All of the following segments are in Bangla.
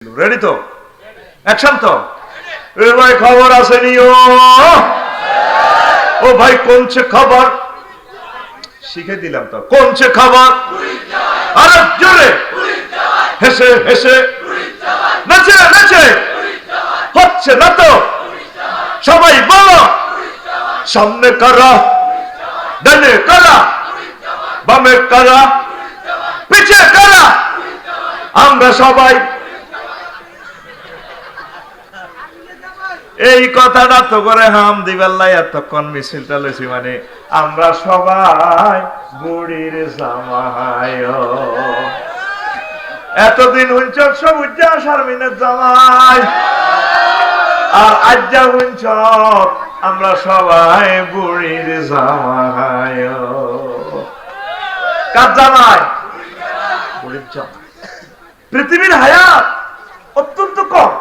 রেডি তো? অ্যাকশন তো? এ ভাই খবর আসেনি? ও ভাই কোনছে খবর? শিখে দিলাম তো। কোনছে খবর? আরে জোরে হেসে হেসে নাচে নাচে হচ্ছে না তো? সবাই বলো সামনে কারা, ডানে কারা, বামে কারা, পিছে কারা? আমরা সবাই এই কথাটা তো করে হাম দিবেল্লাই এতক্ষণ মিছিলটা লইছি, মানে আমরা সবাই বুড়ির জামাই। এতদিন হুঞ্চক সব উজ্জা শারমিনের জামাই, আর আজ্জা হুঞ্চক আমরা সবাই বুড়ির জামাই। কার জামাই? বুড়ির জামাই। পৃথিবীর হায়াত অত্যন্ত কম,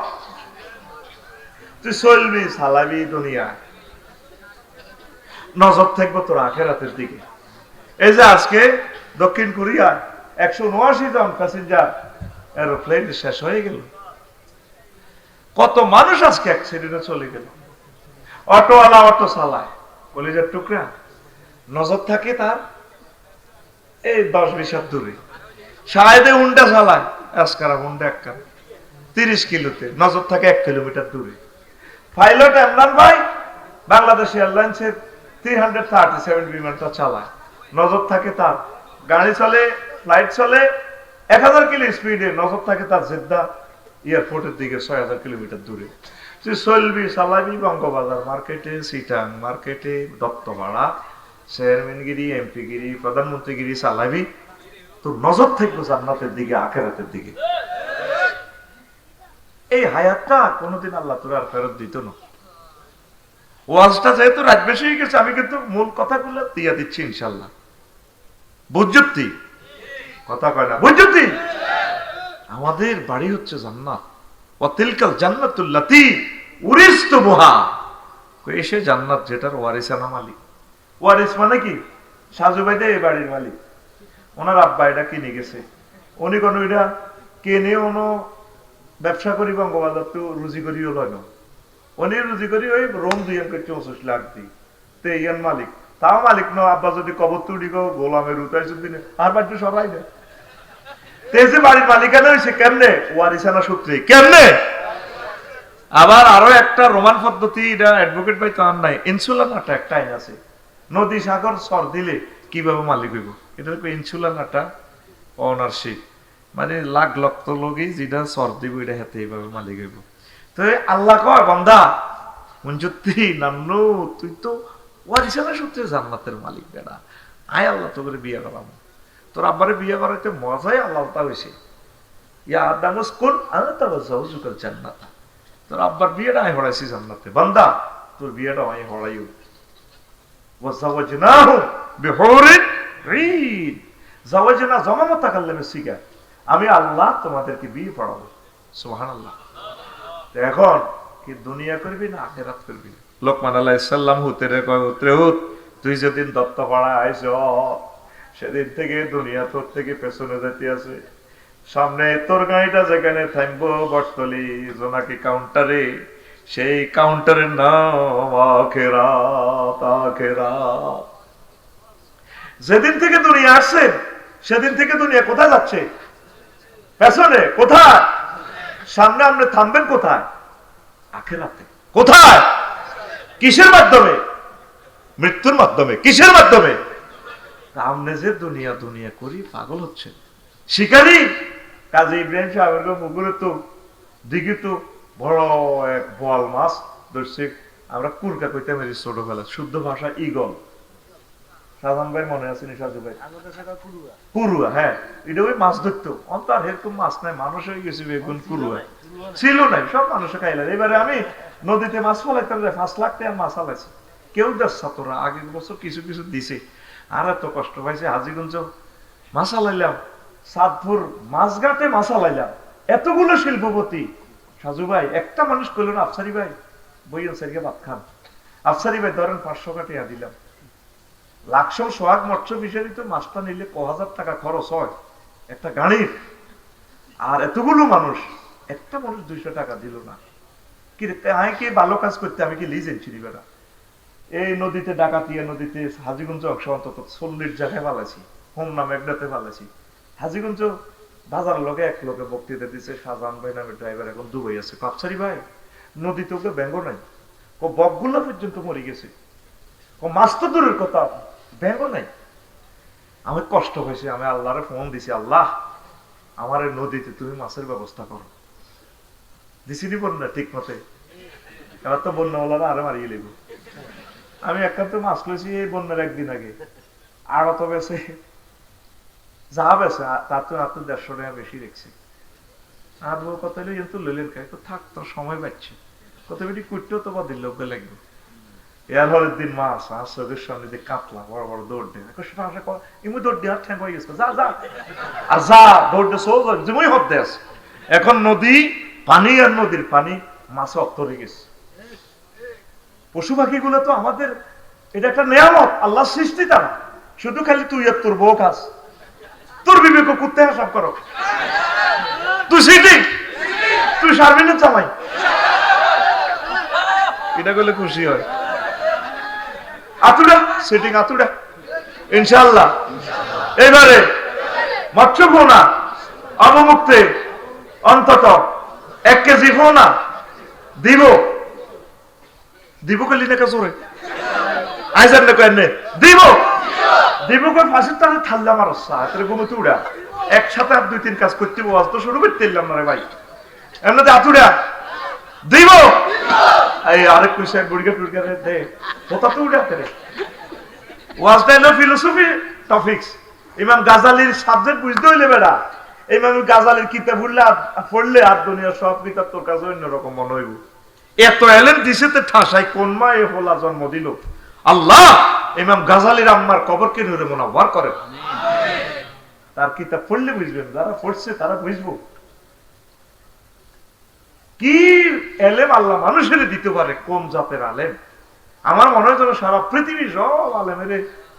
তুই চলবি চালাবি দুনিয়া, নজর থাকবো তোর আখেরাতের দিকে। এই যে আজকে দক্ষিণ কোরিয়া 179 জন প্যাসেঞ্জার এরোপ্লেন শেষ হয়ে গেল, কত মানুষ আজকে অ্যাক্সিডেন্টে চলে গেল। অটোওয়ালা অটো চালায় কলিজার টুকরা, নজর থাকে তার এই 10-20 হাত দূরে। সাহেদে হুন্ডা চালায়, আজকারা হুন্ডা একখানা 30 কিলোতে, নজর থাকে 1 কিলোমিটার দূরে। পাইলট ইমরান ভাই বাংলাদেশ এয়ারলাইন্সের 337 বিমানটা চালায়, নজর থাকে তার, গাড়ি চলে, ফ্লাইট চলে 1000 কিলো স্পিডে, নজর থাকে তার জেদ্দা এয়ারপোর্টের দিকে 6000 কিলোমিটার দূরে। তুই চলবি চালাবি বঙ্গবাজার মার্কেটে, সিটাং মার্কেটে, দত্তপাড়া, চেয়ারম্যানগিরি, এমপিগিরি, প্রধানমন্ত্রীগিরি চালাবি, তোর নজর থাকবে জান্নাতের দিকে, আখেরাতের দিকে। এই হায়াতটা কোনোদিন আল্লাহ তোর আর ফেরত দিত না। ওয়াজটা যেহেতু রাত বেশি হয়ে গেছে, আমি কিন্তু মূল কথাগুলো দিয়া দিচ্ছি ইনশাল্লাহ। বুঝতি কথা কয় না? বুঝতি আমাদের বাড়ি হচ্ছে জান্নাত, ওয়াতিলকাল জান্নাতুল্লাতী উরিসতুমুহা। এসে জান্নাত যেটার ওয়ারিসানা মালিক। ওয়ারিস মানে কি? সাজু ভাই এই বাড়ির মালিক, ওনার আব্বা এটা কিনে গেছে, উনি কোন এটা কেনে ono ব্যবসা করি বঙ্গবাজার তো রুজি করিও লয় না, উনি রুজি করি ওই রোম 2 লাখ দিই তে ইয়ান মালিক, তাও মালিক ন। আব্বা যদি কবর তুড়ি গো গোলামের উতাই যদি আর বাড়ি সবাই দেয় তেজে বাড়ির মালিকানা হয়েছে কেমনে? ওয়ারিসানা সূত্রে। কেমনে? আবার আরো একটা রোমান পদ্ধতি, এটা অ্যাডভোকেট ভাই তো আর নাই, ইনসুলার নাটা একটা আইন আছে, নদী সাগর সর দিলে কিভাবে মালিক হইব, এটা হচ্ছে ইনসুলার নাটা অনারশিপ, মানে লাখ লক্ষ লোকই যেটা সর দিব এটা হাতে এইভাবে মালিক হইব। তো আল্লাহ কয় বান্দা মঞ্জুতি নান্নু তুই তো ওয়ারিসানা সূত্রে জান্নাতের মালিক বেটা, আয় আল্লাহ তোকে বিয়ে করাবো। তোর আব্বারে বিয়ে করাইতে মজাই আল্লাহটা হয়েছে, ইয়া আদামুস কুল আনতা ওয়াজাউজুকাল জান্নাত। তোর আব্বার বিয়েটা আমি হড়াইছি জান্নাতে, বান্দা তোর বিয়েটা আমি হড়াইও। ওয়াজাওয়াজনাহু বিহুরিন ঈন, জাওয়াজনা জামা তাকাল্লামে সিগা, আমি আল্লাহ তোমাদেরকে বিয়ে পড়াবো। সুবহানাল্লাহ। এখন কি দুনিয়া করবি না আখিরাত করবি? লোকমান আলাইহিস সালাম হুতেরে কয়, হুতরে হুত তুই যেদিন দত্তপাড়া আইছ সেদিন থেকে দুনিয়া তোর থেকে পেছনে যেতে আছে, সামনে তোর গাড়িটা যেখানে থামবো বটতলি জোনাকি কাউন্টারে, সেই কাউন্টারের নাম আখিরাত। আখিরাত। যেদিন থেকে দুনিয়া আসছে সেদিন থেকে দুনিয়া কোথায় যাচ্ছে? পেছনে। কোথায়? সামনে। আপনি থামবেন কোথায়? আখিরাতে। কোথায়? কিসের মাধ্যমে? মৃত্যুর মাধ্যমে। কিসের মাধ্যমে? সামনে যে দুনিয়া দুনিয়া করি পাগল হচ্ছে শিকারি। কাজী ইব্রাহিম সাহেবের পুকুরে তো দিঘি তো বড় এক বোয়াল মাছ ধরছে, আমরা কুরকা কইতে পারি ছোটবেলা, শুদ্ধ ভাষা ইগল। সাধারণ ভাই মনে আছে নি? সাজু ভাই কুরুয়া, হ্যাঁ এটা ওই মাছ ধরতো। অন্তর এরকম মাছ নাই, মানুষ হয়ে গেছে বেগুন কুরুয়া ছিল নাই, সব মানুষে খাইলে। এবারে আমি নদীতে মাছ ফলাইতাম, 5 লাখ টাকার মাছ ফলাইছি, কেউ দেখছ তোরা আগের বছর কিছু কিছু দিছে, আর এত কষ্ট পাইছে। হাজিগঞ্জ মাছ আলাইলাম, সাতপুর মাছঘাটে মাছ আলাইলাম, এতগুলো শিল্পপতি। সাজু ভাই একটা মানুষ কইল না, আফসারি ভাই বইয়েন স্যারকে ভাত খান। আফসারি ভাই ধরেন 500 টাকা দিলাম। লাখশো সোহাগ মৎস্য ফিশারি তো মাছটা নিলে 1000 টাকা খরচ হয় একটা গাড়ির, আর এতগুলো মানুষ একটা মানুষ 200 টাকা দিল না। কি আমি কি ভালো কাজ করতে আমি কি লিজেন ছিলি বেটা? এই নদীতে ডাকাতিয়া নদীতে হাজীগঞ্জ অংশ অন্তত 40 জায়গায় পালাইছি, হোমনা মেঘনাতে পালাইছি। হাজীগঞ্জ বাজার লোকে এক লোকে বক্তৃতা দিচ্ছে, শাহজাহান ভাই নামে ড্রাইভার এখন দুবাই আছে। কাপসারি ভাই নদীতে ওকে ব্যঙ্গ নাই, বকগুলো পর্যন্ত মরে গেছে, মাছ তো দূরের কথা, ব্যঙ্গ নাই। আমি কষ্ট হয়েছে, আমি আল্লাহরে ফোন দিছি, আল্লাহ আমার এই নদীতে তুমি মাছের ব্যবস্থা করো। দিছিনি বন্যা ঠিক মতে, এবার তো বন্যাওয়ালারা আরো মারিয়ে লেব। আমি একান্ত মাছ লইছি এই বন্যার একদিন আগে, আরো তো বেছে যা বেছে তার তো 150 টাকা বেশি রেখছি। আর কত হইলে কিন্তু লইলেন খাই থাক, তোর সময় পাচ্ছে কত বেটি কুটতেও তো বাদিল লোক লাগবে। এর হলের দিন মাছ আর চোখের সামনে দিয়ে কাতলা বড় বড় দৌড় দেয়, ইমু দৌড় দিয়ে ঠ্যাং হয়ে গেছে, যা যা আর যা দৌড় দিয়ে চল যেমনই হতে আছে। এখন নদী পানি আর নদীর পানি মাছে অত্তরে গেছে। পশু পাখি গুলো তো আমাদের এটা একটা নিয়ামত, আল্লাহ সৃষ্টি তারা। শুধু খালি তুই আর তোর বউ খাস, তোর বিবেক করতে হিসাব করো। তুই সিটিং, তুই সার্ভিনের জামাই, এটা করলে খুশি হয়। আতুরা সিটিং আতুরা ইনশাআল্লাহ। এবারে মৎস্য পোনা অবমুক্তে অন্তত 1 কেজি পোনা দিব, দিব কে লিনে কাজরে আইজান না কেন দিব, দিব কে ফাঁসির টানে থাললে আমার সাথে ঘুমোতে উড়া একসাথে আর 2-3 কাজ করতে ওয়াজ তো শুরু করতে এলাম না রে ভাই, এমনিতে আতুরা দিব। এই আরেক কুইসা গুড়িয়া টুড়িয়া দে কথা তো উড়াতে রে। ওয়াজটা হলো ফিলোসফি টপিকস। ইমাম গাজালির সাবজেক্ট বুঝতে হইলে বেড়া, ইমাম গাজালির কিতাব পড়লে আর দুনিয়ার সব কিতাব তোর কাছে অন্যরকম মনে হইব। এত এলেন দিছেতে ঠাসাই কোন মা এ হোলা জন্ম দিল আল্লাহ। ইমাম গাজালির আম্মার কবরকে নূরে মুনাওয়ার করেন। তার কিতাব পড়লে বুঝবেন, যারা পড়ছে তারা বুঝবো কি এলেম আল্লাহ মানুষের দিতে পারে, কোন জাতের আলেম। আমার মনে হয় সারা পৃথিবী সব আলেমের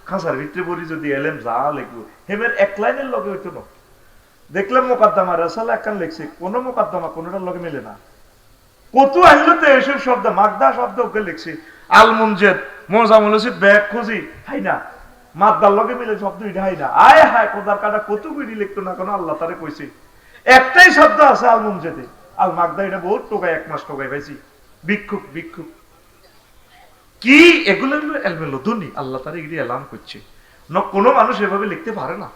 খাঁচার ভিতরে বলি যদি এলেম যা লিখবো হেমের এক লাইনের লগে হইতো না। দেখলাম মোকাদ্দমা রাসালা একখান লিখছে, কোন মোকাদ্দমা কোনটার লগে মিলে না। কত আইলতে এসব শব্দ মাগদা শব্দ ওকে লিখছে, আল মুনজেদ মোজামুল হসিদ ব্যাগ খুঁজি হাই না, মাদ্দার লগে মিলে শব্দ এটা হাই না। আয় হায় কোদার কাটা কত বিড়ি লিখতো না কেন, আল্লাহ তারে কইছে একটাই শব্দ আছে আল মুনজেদে, আল মাগদা এটা বহুত টোকায় 1 মাস টোকায় পাইছি। ভিক্ষুক ভিক্ষুক কি এগুলো এলমে লদুনি, আল্লাহ তারা এগুলি এলাম করছে না, কোনো মানুষ এভাবে লিখতে পারে না।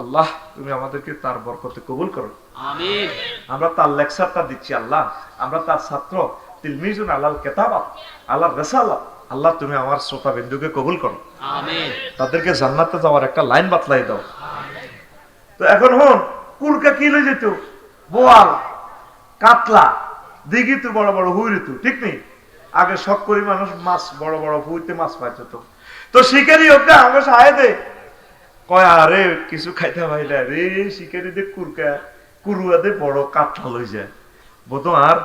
আল্লাহ তুমি আমাদেরকে তার বরকতে কবুল করো, আমিন। আমরা তার লেকচারটা দিচ্ছি আল্লাহ, আমরা তার ছাত্র তিলমিজুন আলাল কিতাবাত আলাল রিসালাত, আল্লাহ তুমি আমার শ্রোতা বিন্দুকে কবুল করো, আমিন। তাদেরকে জান্নাতে যাওয়ার একটা লাইন বাতলাই দাও, আমিন। তো এখন হন কুরকা কি লই যেত, বোয়াল কাতলা দিঘি তো বড় বড় হুইরি তো ঠিক নেই। আগে শখ করি মানুষ মাছ বড় বড় হুইতে মাছ পাইতো, তো শিকারি হোক না আমার সাহায্য দে কয় আরে কিছু খাইতে পাই না রে, শিকারি দে কুরকা কুরুয়া দে বড় কাতলা লই যায় বোধ। আর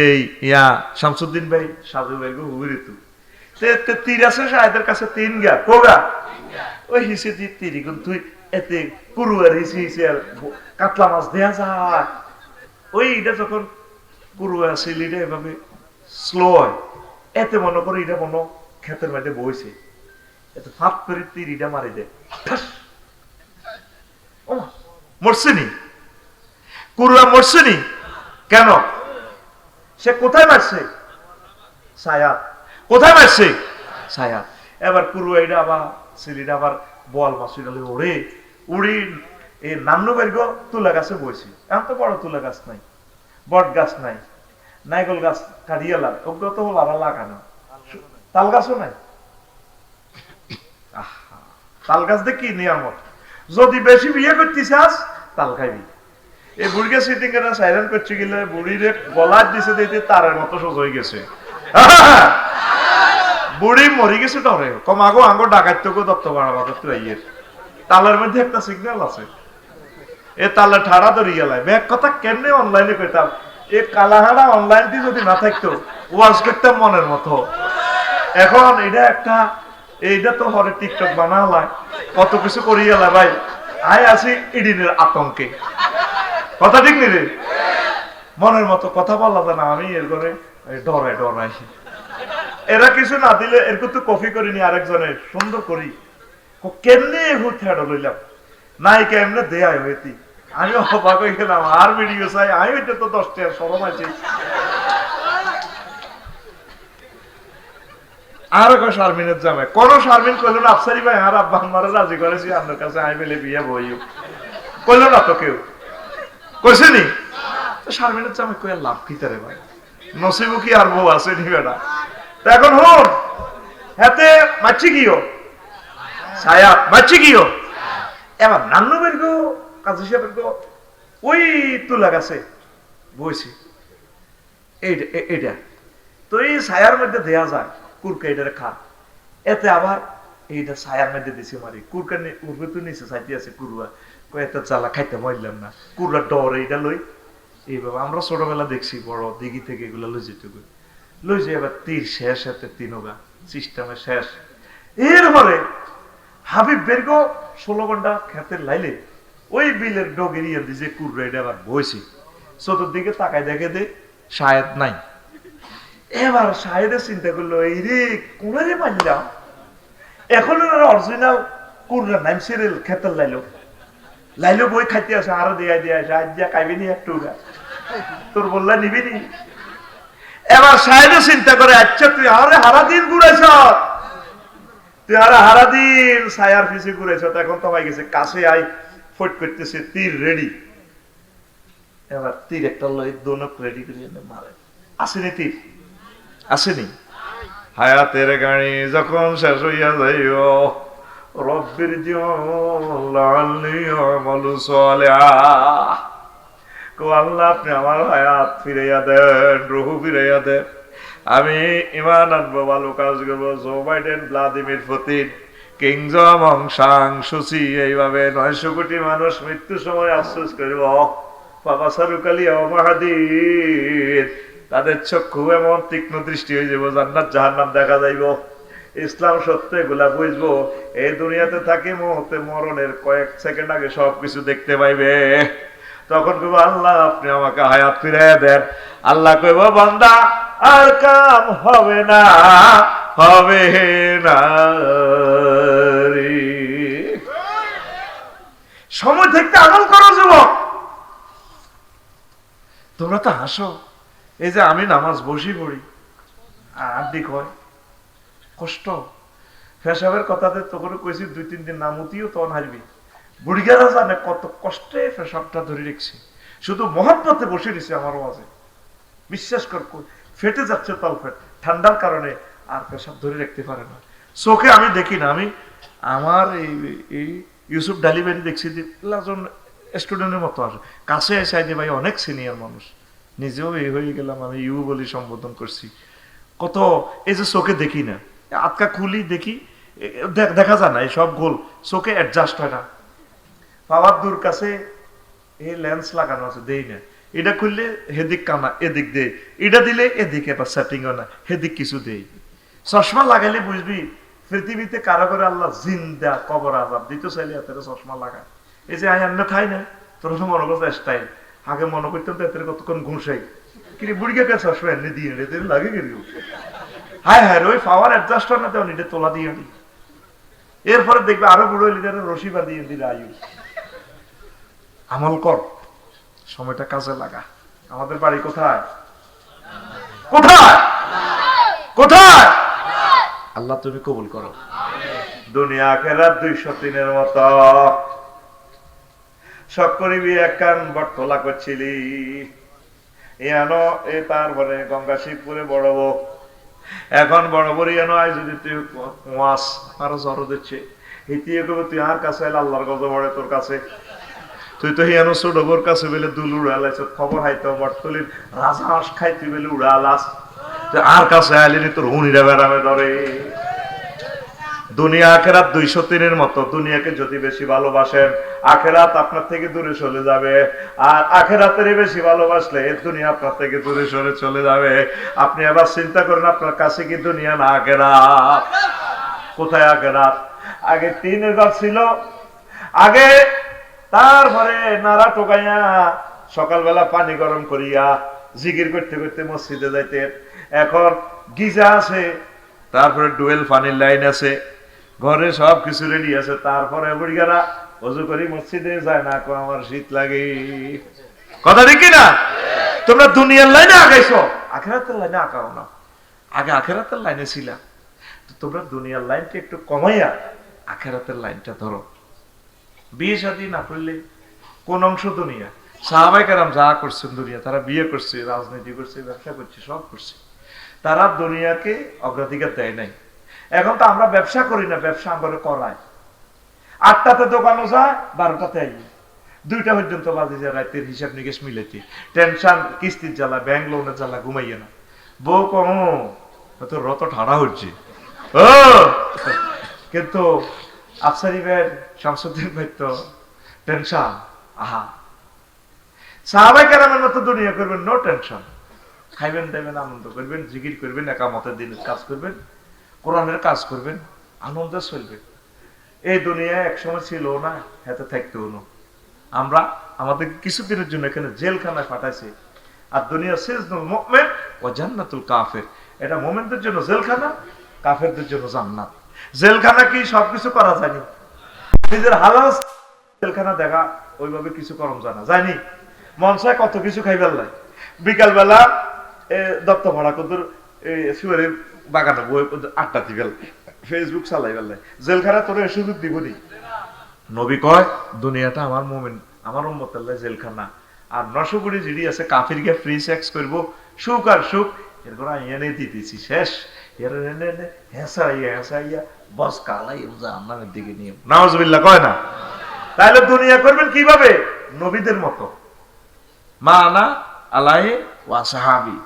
এই ইয়া শামসুদ্দিন ভাই সাজু ভাই গো হুইরি তো তীর আছে সাহেদের কাছে 3 গা কোগা ওই হিসে দি তিরি গুন তুই এতে কুরুয়ার হিসে হিসে আর কাতলা মাছ দেয়া যায়। ওই এটা যখন কুরুয়া সিলিটা এভাবে স্লো হয়, এতে মনে করে এটা মনে ক্ষেতের মধ্যে বইছে, এত ফাঁক করে তীরিটা মারি দেয়, মরছেনি কুরুয়া মরছেনি কেন, সে কোথায় মারছে ছায়াত, কোথায় মারছে ছায়াত। এবার কুরুয়া এটা আবার সিলিটা আবার বল মাছ ওড়ে উড়ি এই নান্নু বেরগ তুলা গাছে বইছে। এখন তো বড় তুলা গাছ নাই, বট গাছ নাই, নাইকল গাছ কাটিয়ালাম ওগুলো তো লাগানো, তাল গাছও নাই। তাল গাছ দিয়ে কি নিয়ামত, যদি বেশি বিয়ে করতে চাস তাল খাইবি। এই বুড়িকে সিটিং এর সাইলেন্ট করছে গেলে বুড়ির গলার দিছে দিতে তারের মতো সোজ হয়ে গেছে, বুড়ি মরি গেছে ডরে কম আগো আঙ্গো ডাকাইতে দত্ত বাড়াবা ইয়ের তালের মধ্যে একটা সিগন্যাল আছে, এ তালে ঠাড়া ধরিয়ে লাই ব্যাগ কথা কেমনে অনলাইনে কইতাম। এই কালাহারা অনলাইন দিয়ে যদি না থাকতো ওয়াজ করতাম মনের মতো। এখন এটা একটা এইটা তো হরে টিকটক বানালায় কত কিছু করিয়ে ভাই, আয় আছি ইডিনের আতঙ্কে, কথা ঠিক নি রে। মনের মতো কথা বলা যায় না, আমি এর করে ডরাই। এরা কিছু না দিলে এরকম তো কফি করিনি, আরেকজনের সুন্দর করি কেমনি হুথেড় লইলাম নাই কেমনে দেয় হইতি, আমি অবাক হয়ে গেলাম। আর ভিডিও চাই আমি এটা তো 10 টাকা সরম আছে। আর শারমিনের জামে কোন শারমিন কইল না, আফসারি ভাই আর আব্বা আমারে রাজি করেছি আপনার কাছে আমি বলে বিয়ে বইও কইল না তো কেউ কইছে নি। শারমিনের জামে কই লাভ কি তারে ভাই, নসিবু কি আর বউ আছে নি বেটা। তো এখন হন হাতে মাছি গিও ছায়া মাছি গিও, এবার নান্নু বের গো কাজী সাহেবের গো ওই তুলা গাছে বইছি এইটা তো এই ছায়ার মধ্যে দেয়া যায় কুরকা এটারে খা, এতে আবার এইটা ছায়ার মধ্যে দিছি মারি কুরকা উর্বে তো নিচে চাইতে আছে কুরুয়া কই এত জ্বালা খাইতে মরলাম না, কুরুয়া ডর এইটা লই এইভাবে আমরা ছোটবেলা দেখছি বড় দিঘি থেকে এগুলো লই যেতে লই যে এবার তীর শেষ হাতে তিনোগা সিস্টেমে শেষ। এরপরে হাবিব বেরগো 16 ঘন্টা খেতে লাইলে ওই বিলের ডগের ইয়ে দিয়ে কুরুয়া এটা আবার বইছি, চতুর্দিকে তাকায় দেখে দে শায়দ নাই। এবার শাহেদের চিন্তা করলো এই রে কোনারে মারলাম, এখন অরিজিনাল কুররা নাম সিরিয়াল খেতে লাইলো বই খাইতে আসে আরো দিয়ে আসে আজ দিয়া খাইবি নি একটু তোর বললা নিবি নি। এবার শাহেদে চিন্তা করে আচ্ছা তুই আরে হারা দিন ঘুরেছ, তুই আরে হারা দিন ছায়ার পিছে ঘুরেছ, এখন তো হয়ে গেছে কাছে আই ফট করতেছে তীর রেডি। এবার তীর একটা লই দোনক রেডি করে মারে, আসেনি তীর আসেনি। হায়াতের গাড়ি যখন শেষ হইয়া যাইও রব্বির আল্লাহ আপনি আমার হায়াত ফিরাইয়া দেন, রুহু ফিরাইয়া দেন, আমি ইমান আনবো, ভালো কাজ করবো। জো বাইডেন, ভ্লাদিমির পুতিন, কিং জং সাং সুচি এইভাবে 900 কোটি মানুষ মৃত্যুর সময় আফসোস করব বাবা সারুকালি মাহাদির, তাদের চক্ষু এমন তীক্ষ্ণ দৃষ্টি হয়ে যাবো, জান্নাত জাহান্নাম দেখা যাইব, ইসলাম সত্য এগুলা বুঝবো। এই দুনিয়াতে থাকি মুহূর্তে মরণের কয়েক সেকেন্ড আগে সবকিছু দেখতে পাইবে। তখন কইব আল্লাহ আপনি আমাকে হায়াত ফিরাইয়া দেন। আল্লাহ কইব বান্দা আর কাম হবে না, হবে না রে, সময় থাকতে আমল করো যুবক। তোমরা তো হাসো, এই যে আমি নামাজ বসি পড়ি আড্ডি কয় কষ্ট, ফেসাবের কথাতে তখন কইছি 2-3 দিন নামতিও তখন হারবি, বুড়িগারা জানে কত কষ্টে ফেসাবটা ধরে রেখছি, শুধু মহব্বতে বসে দিছে আমার ওয়াজে, বিশ্বাস কর ফেটে যাচ্ছে তলফেট ঠান্ডার কারণে, আর পেশাব ধরে রাখতে পারে না। চোখে আমি দেখি না, আমি আমার এই ইউসুফ ডালিবাড়ি দেখছি যে স্টুডেন্টের মতো আসে, কাছে এসে যে ভাই অনেক সিনিয়র মানুষ, নিজেও এই হয়ে গেলাম, আমি ইউ বলি সম্বোধন করছি। কত এই যে চোখে দেখি না, আটকা খুলি দেখি দেখা যায় না, এই সব গোল চোখে অ্যাডজাস্ট হয় না। পাওয়ার দূর কাছে এই লেন্স লাগানো আছে দেই না, এটা খুললে হেদিক কানা এদিক দে, এটা দিলে এদিকে বা সেটিং হয় না, হেদিক কিছু দেই। চশমা লাগাইলে বুঝবি পৃথিবীতে কারো করে আল্লাহ জিন্দা কবর আজাব দিতে চাইলে এত চশমা লাগায়। এই যে আইন খাই না তোর মনে করছে স্টাইল, আগে মনে করতাম তো এত কতক্ষণ ঘুষাই কিন্তু বুড়িকে চশমা এনে দিয়ে লাগে কিন্তু হায় হায় ওই পাওয়ার অ্যাডজাস্ট হয় না, তেমন এটা তোলা দিয়ে নি, এরপরে দেখবে আরো বুড়ো লিডারের রশি বাঁধিয়ে দিলে আয়ু। আমল কর, সময়টা কাজে লাগা। আমাদের বাড়ি কোথায় কোথায় কোথায়? আল্লাহ তুমি কবুল করো। দুনিয়া আখিরাত 203 মতো শখ করিবি এক কান বটতলা করছিলি ইয়ানো এ তারপরে গঙ্গা শিবপুরে বড় বউ, এখন বড় বড় ইয়ানো আয় যদি তুই ওয়াস আরো জড়ো দিচ্ছে হিতিয়ে কবে তুই আর কাছে আল্লাহর গজব পড়ে তোর কাছে, তুই তো হিয়ানো ছোট বোর কাছে বেলে দুল উড়ালাইছ, খবর হাইতো বটতলির রাজা হাঁস খাই তুই বেলে উড়ালাস, তুই আর কাছে আইলি তোর হুনিরা বেড়ামে ধরে। দুনিয়া আখেরাত 203 মতো, দুনিয়াকে যদি বেশি ভালোবাসেন আখেরাত আপনার থেকে দূরে চলে যাবে, আর আখেরাতের বেশি ভালোবাসলে দুনিয়া আপনার থেকে দূরে সরে চলে যাবে। আপনি আবার চিন্তা করেন আপনার কাছে কি দুনিয়া না আখেরাত? কোথায় আখেরাত? আগে 3 ঘর ছিল, আগে তারপরে নাড়া টোকাইয়া সকালবেলা পানি গরম করিয়া জিকির করতে করতে মসজিদে যাইতেন। এখন গিজা আছে, তারপরে ডুয়েল পানির লাইন আছে, ঘরে সব কিছু রেডি আছে, তারপরে বুড়িগারা ওযু করি মসজিদে যায় না, আমার শীত লাগে। কথা ঠিক না? তোমরা দুনিয়ার লাইনে আগাইছো, আখিরাতের লাইনে আগাও না। আগে আখিরাতের লাইনে ছিলা, তো তোমরা দুনিয়ার লাইনকে একটু কমাইয়া আখিরাতের লাইনটা ধরো। বিয়ে শাদী না করলে কোন অংশ দুনিয়া? সাহাবায়ে কেরাম যা করছেন দুনিয়া, তারা বিয়ে করছে, রাজনীতি করছে, ব্যবসা করছে, সব করছে, তারা দুনিয়াকে অগ্রাধিকার দেয় নাই। এখন তো আমরা ব্যবসা করি না, ব্যবসা আমরা করায়। 8টাতে দোকানও যায়, 12টাতে আই, 2টা পর্যন্ত বাজে যায় রাতের হিসাব নিকেশ মিলাইতে। টেনশন, কিস্তির জ্বালা, ব্যাংক লোনের জ্বালা, ঘুমাইয়ে না। বউ কম তো রত ঠাড়া হচ্ছে। ও কিন্তু আফসারি ভাই, শামসুদ্দিন ভাই তো টেনশন। আহা, সাহাবায়ে কেরামের মতো দুনিয়া করবেন, নো টেনশন। খাইবেন দেবেন, আনন্দ করবেন, জিকির করবেন, একামতের দিনের কাজ করবেন, কোরআনের কাজ করবেন, আনন্দে চলবেন। এই দুনিয়া একসময় ছিল না, হাতে থাকতেও না। আমরা আমাদের কিছুদিনের জন্য এখানে জেলখানায় পাঠাইছি। আর দুনিয়া সিজনুল মুমিন ওয়া জান্নাতুল কাফির, এটা মুমিনদের জন্য জেলখানা, কাফেরদের জন্য জান্নাত। জেলখানা কি সবকিছু করা যায়নি? নিজের হালাল জেলখানা দেখা ওইভাবে কিছু করম জানা যায়নি। মন চায় কত কিছু খাইবার লাই। বিকাল বেলা দত্ত ভাড়া কদুর শুয়ারের বাগানে বই আড্ডা দিবেল, ফেসবুক চালাই বেলায়। জেলখানা তোর সুযোগ দিবনি। নবী কয় দুনিয়াটা আমার মুমিন, আমার উম্মতের লাই জেলখানা। আর 900 কোটি জিডি আছে, কাফির গিয়ে ফ্রি সেক্স করবো, সুখ আর সুখ এরপর এনে দিতেছি শেষ। হেসাইয়া বস কালাই জাহান্নামের দিকে নিয়ে, নাউজুবিল্লাহ কয় না? তাহলে দুনিয়া করবেন কিভাবে? নবীদের মতো। মানা আলাইহি ওয়া সাহাবী,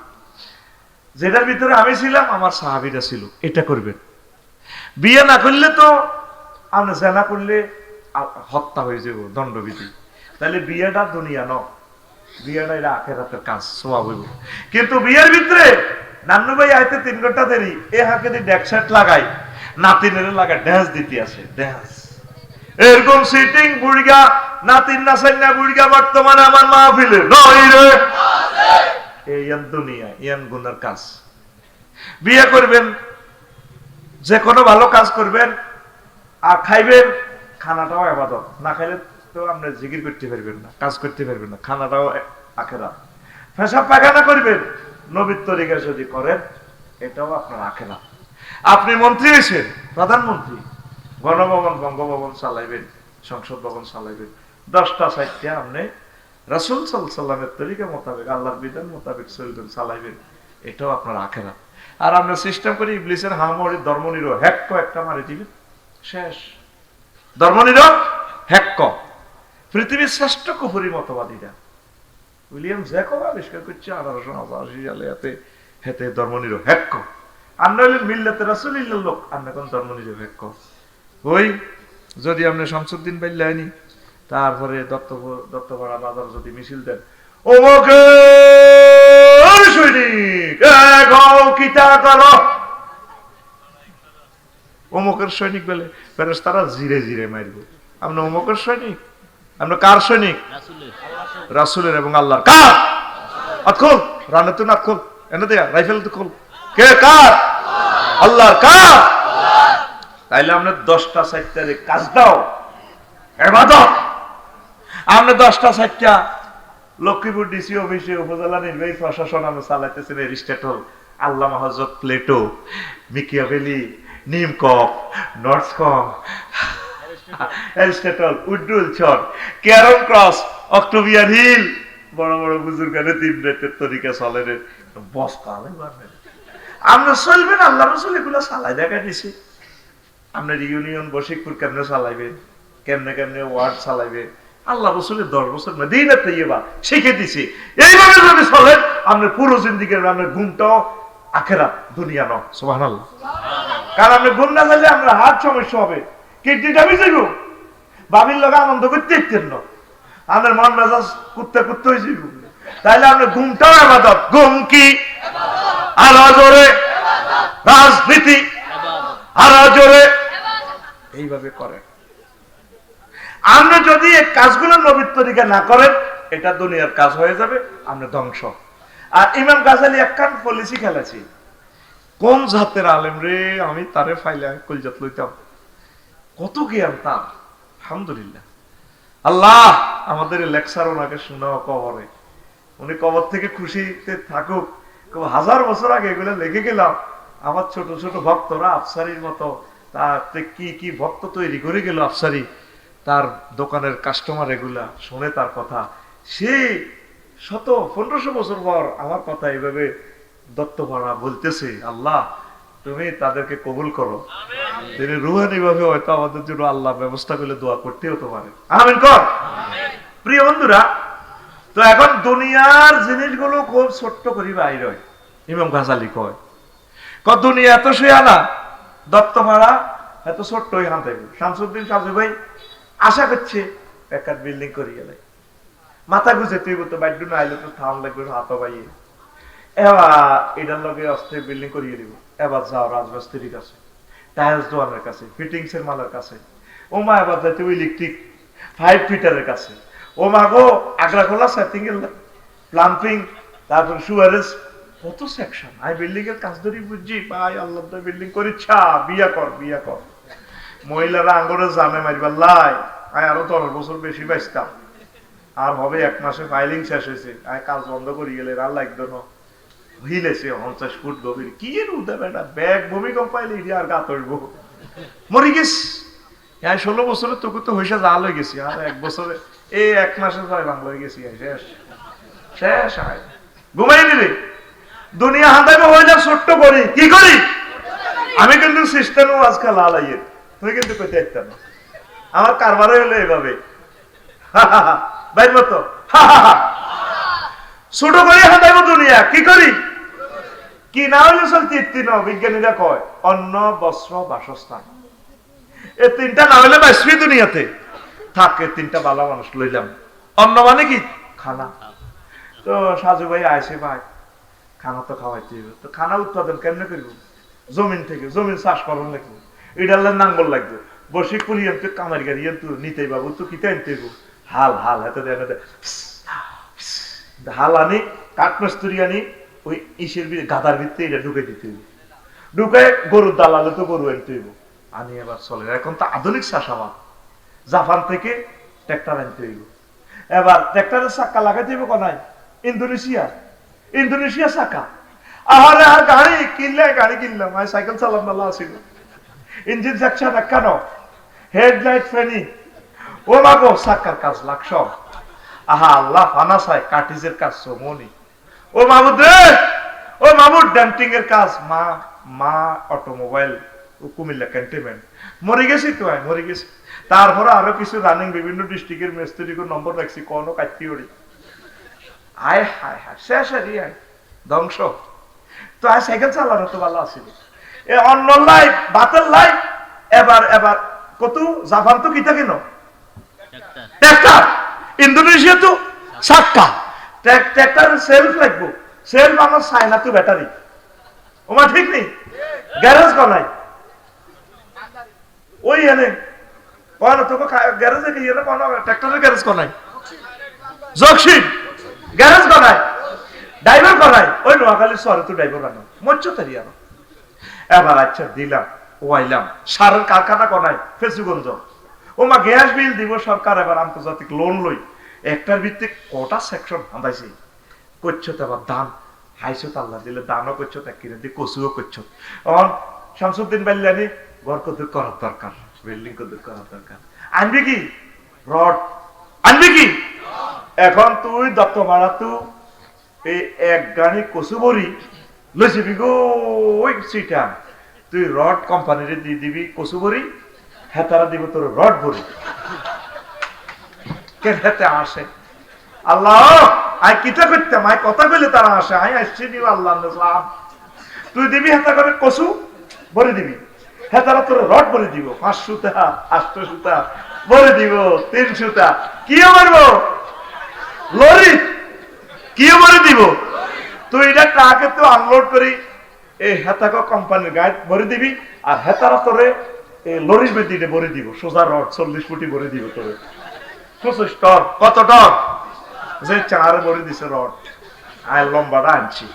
যেটার ভিতরে আমি ছিলাম, আমার সাহাবীরা ছিল, এটা করবেন। বিয়ে না করলে তো আপনি জেনা করলে হত্যা হয়ে যাব, দণ্ডবিধি। তাহলে বিয়েটা দুনিয়া ন, বিয়েটা এটা আখিরাতের কাজ, সওয়াব হইব। কিন্তু বিয়ের ভিতরে নান্নু ভাই আইতে 3 ঘন্টা দেরি, এ হাকে দি ডেকসেট লাগাই, নাতিনের লাগা ড্যান্স দিতে আসে, ড্যান্স এরকম সিটিং বুড়িগা নাতিন নাসাইনা বুড়িগা বর্তমানে আমার মাহফিলে নই রে। এই দুনিয়া ইয়ান গুনার কাজ। বিয়ে করবেন, যে কোনো ভালো কাজ করবেন, আর খাইবেন, খানাটাও ইবাদত। না খাইলে তো আপনি জিকির করতে পারবেন না, কাজ করতে পারবেন না, খানাটাও আখিরাত। পেশাব পায়খানা করবেন, নবীর তরিকা যদি করেন, এটাও আপনার আখিরাত। আপনি মন্ত্রী হয়েছেন, প্রধানমন্ত্রী, গণভবন বঙ্গভবন চালাইবেন, সংসদ ভবন চালাইবেন, 10টা 60টা আপনি রাসূল সাল্লাল্লাহু আলাইহি ওয়াসাল্লামের তরিকা মোতাবেক, আল্লাহর বিধান মোতাবেক চলবেন, চালাইবেন, এটাও আপনার আখিরাত। আর আমরা সিস্টেম করি ইবলিসের হামরি ধর্মনিরো হ্যাক একটা মারি দিবেন, শেষ। ধর্মনিরো হ্যাক, পৃথিবীর শ্রেষ্ঠ কুফরি মতবাদীরা উইলিয়াম জ্যাকব আবিষ্কার করছে 1888 সালে, হেতে ধর্মনিরো হ্যাক। আর নইলে মিল্লাতে রাসূলিল্লাহর লোক, আর না কোন ধর্মনিরো হ্যাক। ওই যদি আপনি শামসুদ্দিন বাইল্লানি, তারপরে দত্তপাড়া বাজার যদি মিছিল দেন, ওমকে সৈনিক কিতা করো, অমুকের সৈনিক বলে ফেরেশতারা জিরে জিরে মারব। আপনি অমুকের সৈনিক, আপনি কার সৈনিক? রাসূলের এবং আল্লাহর। কার? আতখল রানে তো না খোল, এনে দেয়া রাইফেল তো খোল, কে কার? আল্লাহর। কার? তাইলে আপনি 10টা 60টারে কাজ দাও, ইবাদত। আপনি 10টা 60টা লক্ষ্মীপুর ডিসি অফিসে উপজেলা নির্বাহী প্রশাসন আমি চালাইতেছেন, এরিস্টটল, আল্লামা হযরত প্লেটো, মিকিয়াভেলি, নিমকপ, নর্থকম, এরিস্টটল, উডুল চট, ক্যারন ক্রস, অক্টোবিয়ান হিল, বড় বড় বুজুর্গানে 3 রেটের তরিকা চলে রে, বস কালে পারবেন। আমরা চলবেন, আল্লাহ রাসূল এগুলো চালাই দেখা দিছে। আপনার ইউনিয়ন বশিকপুর কেমনে চালাইবেন, কেমনে কেমনে ওয়ার্ড চালাইবেন, আল্লাহ রাসূলের 10 বছর মদিনা তৈয়বা শিখে দিছে। এইভাবে যদি চলেন, আপনার পুরো জিন্দেগির আপনার ঘুমটাও আখিরাত, দুনিয়া ন। সুবহানাল্লাহ। কারণ আপনি ঘুম না চাইলে আপনার হার্ট সমস্যা হবে, কিডনিটা ভিজে যাইব, বাবির লগে আনন্দ করতে ইচ্ছেন না, আপনার মন মেজাজ কুত্তে কুত্তে হয়ে যাইব। তাইলে আপনার ঘুমটাও ইবাদত। ঘুম কি? আরো জোরে। রাজনীতি আরো জোরে। এইভাবে করেন। আপনি যদি এই কাজগুলো নবীর তরিকা না করেন, এটা দুনিয়ার কাজ হয়ে যাবে, আমরা ধ্বংস। আর ইমাম গাজালি একখান পলিসি খেলেছি, কোন জাতের আলেম রে, আমি তারে ফাইলে কলজাত লইতাম, কত জ্ঞান তার, আলহামদুলিল্লাহ। আল্লাহ আমাদের লেকচার ওনাকে শোনাও কবরে, উনি কবর থেকে খুশিতে থাকুক। হাজার বছর আগে এগুলো লিখে গেলাম, আমার ছোট ছোট ভক্তরা আফসারির মতো তাতে কি কি ভক্ত তৈরি করে গেল আফসারি, তার দোকানের কাস্টমার এগুলা শুনে তার কথা, সে 1500 বছর পর আমার কথা এইভাবে দত্তপাড়া বলতেছে। আল্লাহ তুমি তাদেরকে কবুল করো, তিনি রুহানি ভাবে হয়তো আমাদের জন্য আল্লাহ ব্যবস্থা করলে দোয়া করতে হতে পারে, আমিন কর। প্রিয় বন্ধুরা, তো এখন দুনিয়ার জিনিসগুলো খুব ছোট্ট করি বাইর হয়। ইমাম গাজালি কয় দুনিয়া এত শেয়ানা, দত্তপাড়া এত ছোট্ট এখান থেকে। শামসুদ্দিন সাজু ভাই আশা করছে একটা বিল্ডিং করি গেলে মাথা গুছে তুই তো বাইর না আইলে তো থাম লাগবে হাত পাইয়ে, এবার এটার লগে অস্থায়ী বিল্ডিং করিয়ে দিব। এবার যাও রাজমিস্ত্রির কাছে, টাইলস দোয়ানের কাছে, ফিটিংস এর মালের কাছে, ও মা এবার যাইতে ইলেকট্রিক 5 ফিটারের কাছে, ও মা গো আগ্রা খোলা সেটিং এর প্লাম্পিং, তারপর সুয়ারেজ, কত সেকশন। আমি বিল্ডিং এর কাজ ধরি বুঝছি ভাই, আল্লাহ বিল্ডিং করিচ্ছা, বিয়া কর বিয়া কর। মহিলারা আঙ্গরে জামে মারিবার লাই, আমি আরো 10 বছর বেশি বাঁচতাম, আর হবে 1 মাসে ফাইলিং শেষ হয়েছে, আমি কাজ বন্ধ করি গেলে আর লাগতো না, হিলেছে 50 ফুট গভীর, কি এর উঠে বেটা ব্যাগ ভূমিকম্প পাইলে আর গা তৈব মরি গেছ। 16 বছরে তোকে তো হইসা জাল হয়ে গেছি, আর 1 বছরে এই 1 মাসে ছয় বাংলা হয়ে গেছি, শেষ শেষ। আয় ঘুমাই দিলে দুনিয়া হাঁটাইবো হইলে ছোট্ট করি, কি করি আমি কিন্তু সিস্টেমও আজকাল আলাইয়ে, তুই কিন্তু কইতে পারতাম না, আমার কারবারে হলো এভাবে বাইর মতো ছোট করে হাঁটাইবো দুনিয়া, কি করি কি না হইলে চলতি 3 বিজ্ঞানীরা কয় অন্ন বস্ত্র বাসস্থান, এই 3টা না হইলে বাঁচবি দুনিয়াতে, থাকে 3টা ভালো মানুষ লইলাম। অন্ন মানে কি খানা, তো সাজু ভাই আইসে ভাই খানা তো খাওয়াইতে হবে, তো খানা উৎপাদন কেমনে করবো, জমিন থেকে, জমিন চাষ করার লাগবে, ইডালের নাঙ্গল লাগবে, বসি কুলি আনতে কামার গাড়ি আনতে নিতেই বাবু, তো কিতে আনতে হাল হাল হাতে দেয় হাল আনি, কাঠমিস্ত্রি আনি, ওই ইসের গাদার ভিতরে এটা ঢুকে দিতে হইব, ঢুকে গরুর দালালে তো গরু আনতে হইব, আনি এবার চলে। এখন তো আধুনিক চাষাবাদ, জাপান থেকে ট্রাক্টর আনতে হইব, এবার ট্রাক্টরের চাক্কা লাগাইতে হইব কোনায় ইন্দোনেশিয়া, ইন্দোনেশিয়া চাকা, আহারে আর গাড়ি কিনলে, গাড়ি কিনলাম, আমি সাইকেল চালাম ভালো আছিল, ইঞ্জিন সেকশন একানো, হেডলাইট ফেনি, ও মাগো চাক্কার কাজ লাগ সব, আহা আল্লাহ ফানা চাই কাটিজের কাজ মনি, ও মাহমুদ রে, ও মাহমুদ ডেন্টিং এর কাজ, মা মা অটোমোবাইল, ও কুমিল্লা ক্যান্টনমেন্ট, মরে গেছি তো আমি, মরে গেছি। তারপরে আরো কিছু রানিং বিভিন্ন ডিস্ট্রিক্টের মিস্ত্রিকে নম্বর রাখছি, কোনো কাটতি ওড়ি, আয় হায় হায় শেষ হারি আয় ধ্বংস। তো আয় সাইকেল চালানো তো ভালো আছিল, এ অন্য লাইফ বাতের লাইফ, এবার এবার কত জাপান তো কিতা কেন ট্রাক্টর, ইন্দোনেশিয়া তো চাক্কা, ট্রাক্টর সেলফ লাগবো, সেলফ আমার চায়না তো ব্যাটারি, ওমা ঠিক নেই, গ্যারেজ কনাই ওই এনে কোন তোকে গ্যারেজে কি এনে কোন ট্রাক্টরের গ্যারেজ কনাই, জকশিন গ্যারেজ কনাই, ড্রাইভার কনাই, ওই নোয়াখালী শহরে তো ড্রাইভার বানাও মচ্ছতারি আনো। এবার আচ্ছা দিলাম, ও আইলাম সারের কারখানা কনাই ফেসুগঞ্জ, ও মা গ্যাস বিল দিব সরকার, এবার আন্তর্জাতিক লোন লই, একটার ভিত্তিক কটা সেকশন আন্দাইছে, করছো তো আবার দান হাইছো আল্লাহ দিলে, দানও করছো তা কিনে দিয়ে কচুও করছো। এখন শামসুদ্দিন বাল্লানি ঘর কদুর করার দরকার, বিল্ডিং কদুর করার দরকার, আনবি কি রড, আনবি কি, এখন তুই দত্ত মারা তু এই 1 গাড়ি কচু বড়ি লইছিবি গো, ওই সিটা তুই রড কোম্পানিরে দিয়ে দিবি কচু বড়ি, হেতারা দিব তোর রড ভরি, কেন হেতে আসে আল্লাহ, আই কিতা করতাম, আই কথা কইলে তারা আসে, আই আসছি নিব আল্লাহ নাম, তুই দিবি হেতা করে কচু ভরে দিবি, হেতারা তোর রড ভরে দিব, 5 সুতা 8 সুতা ভরে দিব, 3 সুতা কি মারবো লরি, কি ভরে দিব, তুই এটা ট্রাকে তো আনলোড করি এই হেতাকা কোম্পানির গায়ে ভরে দিবি, আর হেতারা তোরে এই লরির বেদিতে ভরে দিব, সোজা রড 40 ফুটি ভরে দিব তোরে, 25 টন, কত টন যে চার বড়ি দিছে রড, আর লম্বাটা আনছি,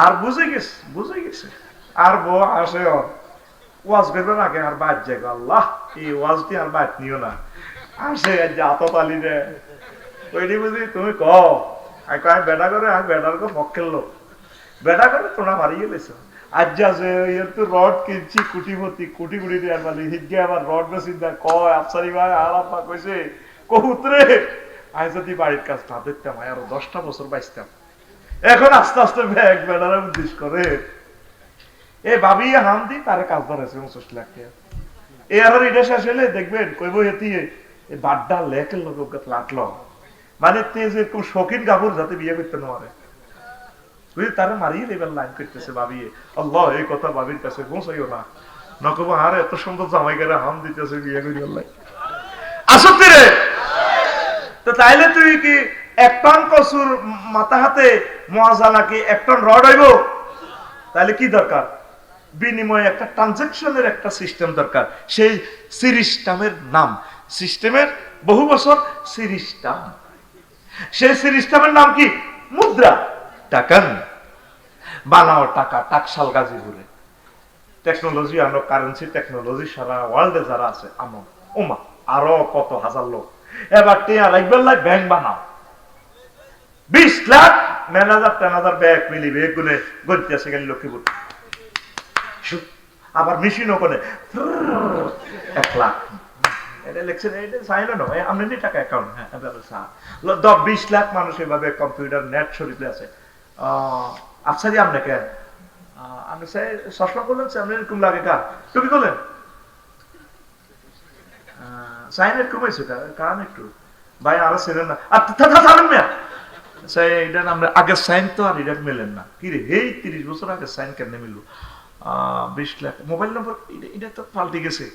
আর বুঝে গেছে। আর বউ আসে ওয়াজ করবেন আগে আর বাদ যাই, আল্লাহ এই ওয়াজটি আর বাদ নিও না, আসে আততালি রে ওইটি বুঝি তুমি কও আমি বেটা করে, আমি বেটার পক্ষের লোক, বেটা করে তোরা মারিয়ে গেছ। আজ আছে তো রড কিনছি কুটিপতি, কুটি কুটি দেওয়ার পালি হিজে আবার রড বেশি দেয়, কয় আফসারি ভাই আর আপা কইছে কহুতরে আমি যদি বাড়ির কাজ না দেখতাম আরো 10টা বছর বাঁচতাম। এখন আস্তে আস্তে ব্যাগ বেটারা উদ্দেশ করে এ ভাবি হাম দি তার কাজ ধরেছে 25 লাখ টাকা। এ আর এটা শেষ হলে দেখবেন কইব এটি বাড্ডা লেকের লোক লাটলো, মানে তেজ এরকম শৌখিন গাভুর যাতে বিয়ে করতে না পারে, বুঝলি তারা মারিয়ে দেবেন লাইন করতেছে ভাবিয়ে, আল্লাহ এই কথা ভাবির কাছে পৌঁছাইও না, নকব আর এত সুন্দর জামাই করে হাম দিতেছে বিয়ে করি আল্লাহ আসতে রে। তো তাইলে তুই কি 1 টন কসুর মাথা হাতে মজা নাকি 1 টন রড হইব? তাহলে কি দরকার? বিনিময়ে একটা ট্রানজাকশনের একটা সিস্টেম দরকার, সেই সিরিস্টামের নাম, সিস্টেমের বহু বছর সিরিস্টাম, সেই সিরিস্টামের নাম কি? মুদ্রা, টাকান বানাও টাকা, টাকশাল গাজীপুরে টেকনোলজি আনো, কারেন্সি টেকনোলজি সারা ওয়ার্ল্ডে যারা আছে আনো, ওমা আরো কত হাজার লোক এবার টিয়া রাখবেন লাই ব্যাংক বানাও, 20 লাখ ম্যানেজার ট্যানেজার ব্যাগ মিলি ব্যাগ গুনে গড়তে আসে গেল লক্ষ্মীপুর, আবার মেশিনও করে 1 লাখ এটা লেখছেন, এটা চাইল নয় আপনি টাকা অ্যাকাউন্ট, হ্যাঁ 20 লাখ মানুষ এভাবে কম্পিউটার নেট শরীফে আছে। আচ্ছা জি আপনাকে আপনি চশমা করলেন, আপনি এরকম লাগে কার টুপি করলেন সাইন এরকম হয়েছে কারণ একটু ভাই আরো ছিলেন না আমরা আগের সাইন তো আর এটা মেলেন না, কি রে এই 30 বছর আগে সাইন কেন মিলল? 20 লাখ মোবাইল নম্বর এটা তো পাল্টে গেছে।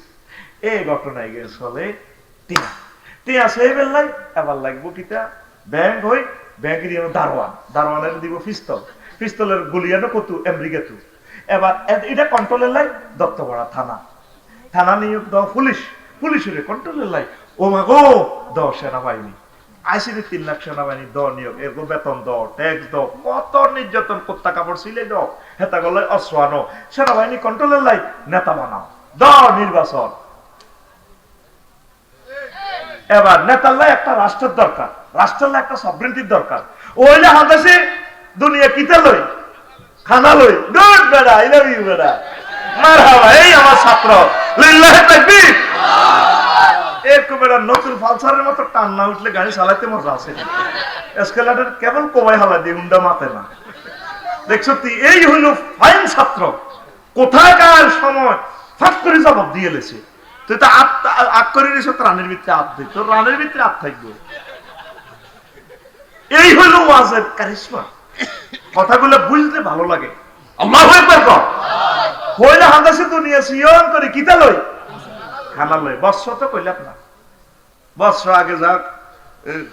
এই ঘটনায় গেছে ফলে টিয়া টিয়া সেই বেললাই এবার লাগবো কিতা ব্যাংক হই, ব্যাংকের দারোয়ান, দারোয়ানের দিব পিস্তল, পিস্তলের গুলিয়ানো কত আমেরিকাতু, এবার এটা কন্ট্রোলের লাই দত্তপাড়া থানা, থানা নিয়োগ দাও পুলিশ, পুলিশের কন্ট্রোলের লাই ও মা গো দাও সেনাবাহিনী, আইসিডি 3 লাখ সেনাবাহিনী দ নিয়োগ, এরকম বেতন দাও, ট্যাক্স দাও, কত নির্যাতন, কোত্তা কাপড় সিলে দাও, হেতা গলায় অস্ত্র আনো, সেনাবাহিনী কন্ট্রোলের লাই নেতা বানাও, দাও নির্বাচন। এবার নেতার লাই একটা রাষ্ট্রের দরকার, রাষ্ট্রের লাই একটা সভরেন্টির দরকার, ওইলে হাতেছে দুনিয়া কিতা লই খানা লই, গুড বেড়া আই লাভ ইউ বেড়া মারহাবা, এই আমার ছাত্র লিল্লাহি তাকবীর। এরকম একটা নতুন ফালসারের মতো টান না উঠলে গাড়ি চালাতে মজা আছে, এসকেলেটর কেবল কমাই হালা দিয়ে উন্ডা মাতে না, দেখছো তুই এই হইল ফাইন ছাত্র, কোথাকার সময় ফাট করে জবাব দিয়ে লেছে, তুই তো আগ করে নিস তো রানের ভিতরে আপ দিই, তোর রানের ভিতরে আপ থাকবো, এই হইল ওয়াজের কারিশমা, কথাগুলো বুঝতে ভালো লাগে। আল্লাহু আকবার কর, হইলে হাদাসে দুনিয়া সিয়ন করে কিতা লই খানা লই, বস্ত্র তো কইলাম না, বস্ত্র আগে যাক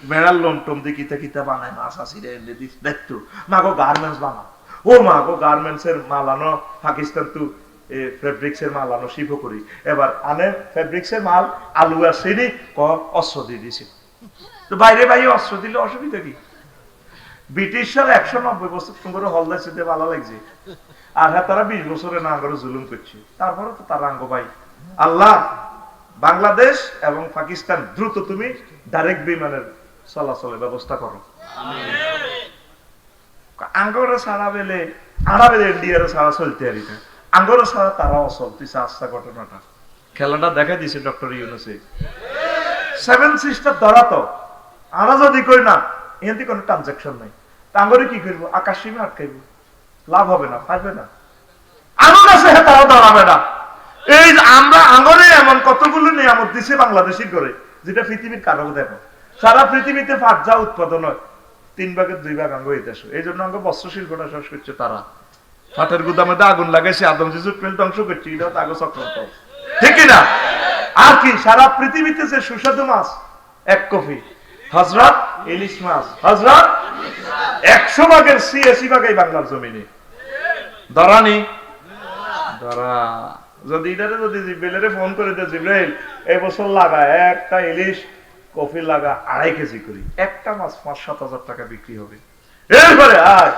মেড়াল লোম টোম দিয়ে কিতা কিতা বানায়, মাছ আসি রে দেখতো মাগো গার্মেন্টস বানাও, ও মাগো গার্মেন্টস এর মাল আনো পাকিস্তান তু ফেব্রিক্স এর মাল আনো শিল্প করি, এবার আনে ফেব্রিক্স এর মাল আলু আর সেরি ক অস্ত্র দিয়ে দিছে, তো বাইরে বাইরে অস্ত্র দিলে অসুবিধা কি? ব্রিটিশ সাল 190 বছর তোমার হলদা সেতে ভালো লাগছে, আর হ্যাঁ তারা 20 বছরে না করে জুলুম করছে, তারপরে তো তার আঙ্গ ভাই আল্লাহ বাংলাদেশ এবং পাকিস্তান দ্রুত তুমি ডাইরেক্ট বিমানের চলাচলের ব্যবস্থা করো, আঙ্গরে সারা বেলে আড়া বেলে ইন্ডিয়ার সারা চলতে আর আঙ্গরে সারা তারা অচল, তুই আস্থা ঘটনাটা খেলাটা দেখা দিছে ডক্টর ইউনুসে, 7 সিস্টার ধরা তো আরা যদি কই না এখান কোনো ট্রানজাকশন নাই, আঙ্গরে কি করবো? আকাশ সীমে আটকাইব, লাভ হবে না, পারবে না, আমার কাছে তারাও দাঁড়াবে না। এই আমরা আঙ্গরে এমন কতগুলো নিয়ামত দিছে বাংলাদেশি করে, যেটা পৃথিবীর কারো দেখো, সারা পৃথিবীতে ফাট যা উৎপাদন হয় 3 ভাগের 2 ভাগ আঙ্গ হইতেছে, এই জন্য আঙ্গ বস্ত্র শিল্পটা শেষ করছে তারা, ফাটের গুদামে আগুন লাগাইছে, আদম জিজুর প্রেল ধ্বংস করছে, এটা তো আগে চক্রান্ত, ঠিক না? আর কি সারা পৃথিবীতে যে সুস্বাদু মাছ 1 কপি হযরত ইলিশ মাছ, হযরত 100 ভাগের 86 ভাগই বাংলার জমিনে ধরানি ধরা, যদি ইদারে যদি জিব্রাইলের ফোন করে দে জিব্রাইল এই বছর লাগায় একটা ইলিশ কফি লাগা 2.5 কেজি করি, একটা মাছ 5-7 হাজার টাকা বিক্রি হবে। এরপরে আয়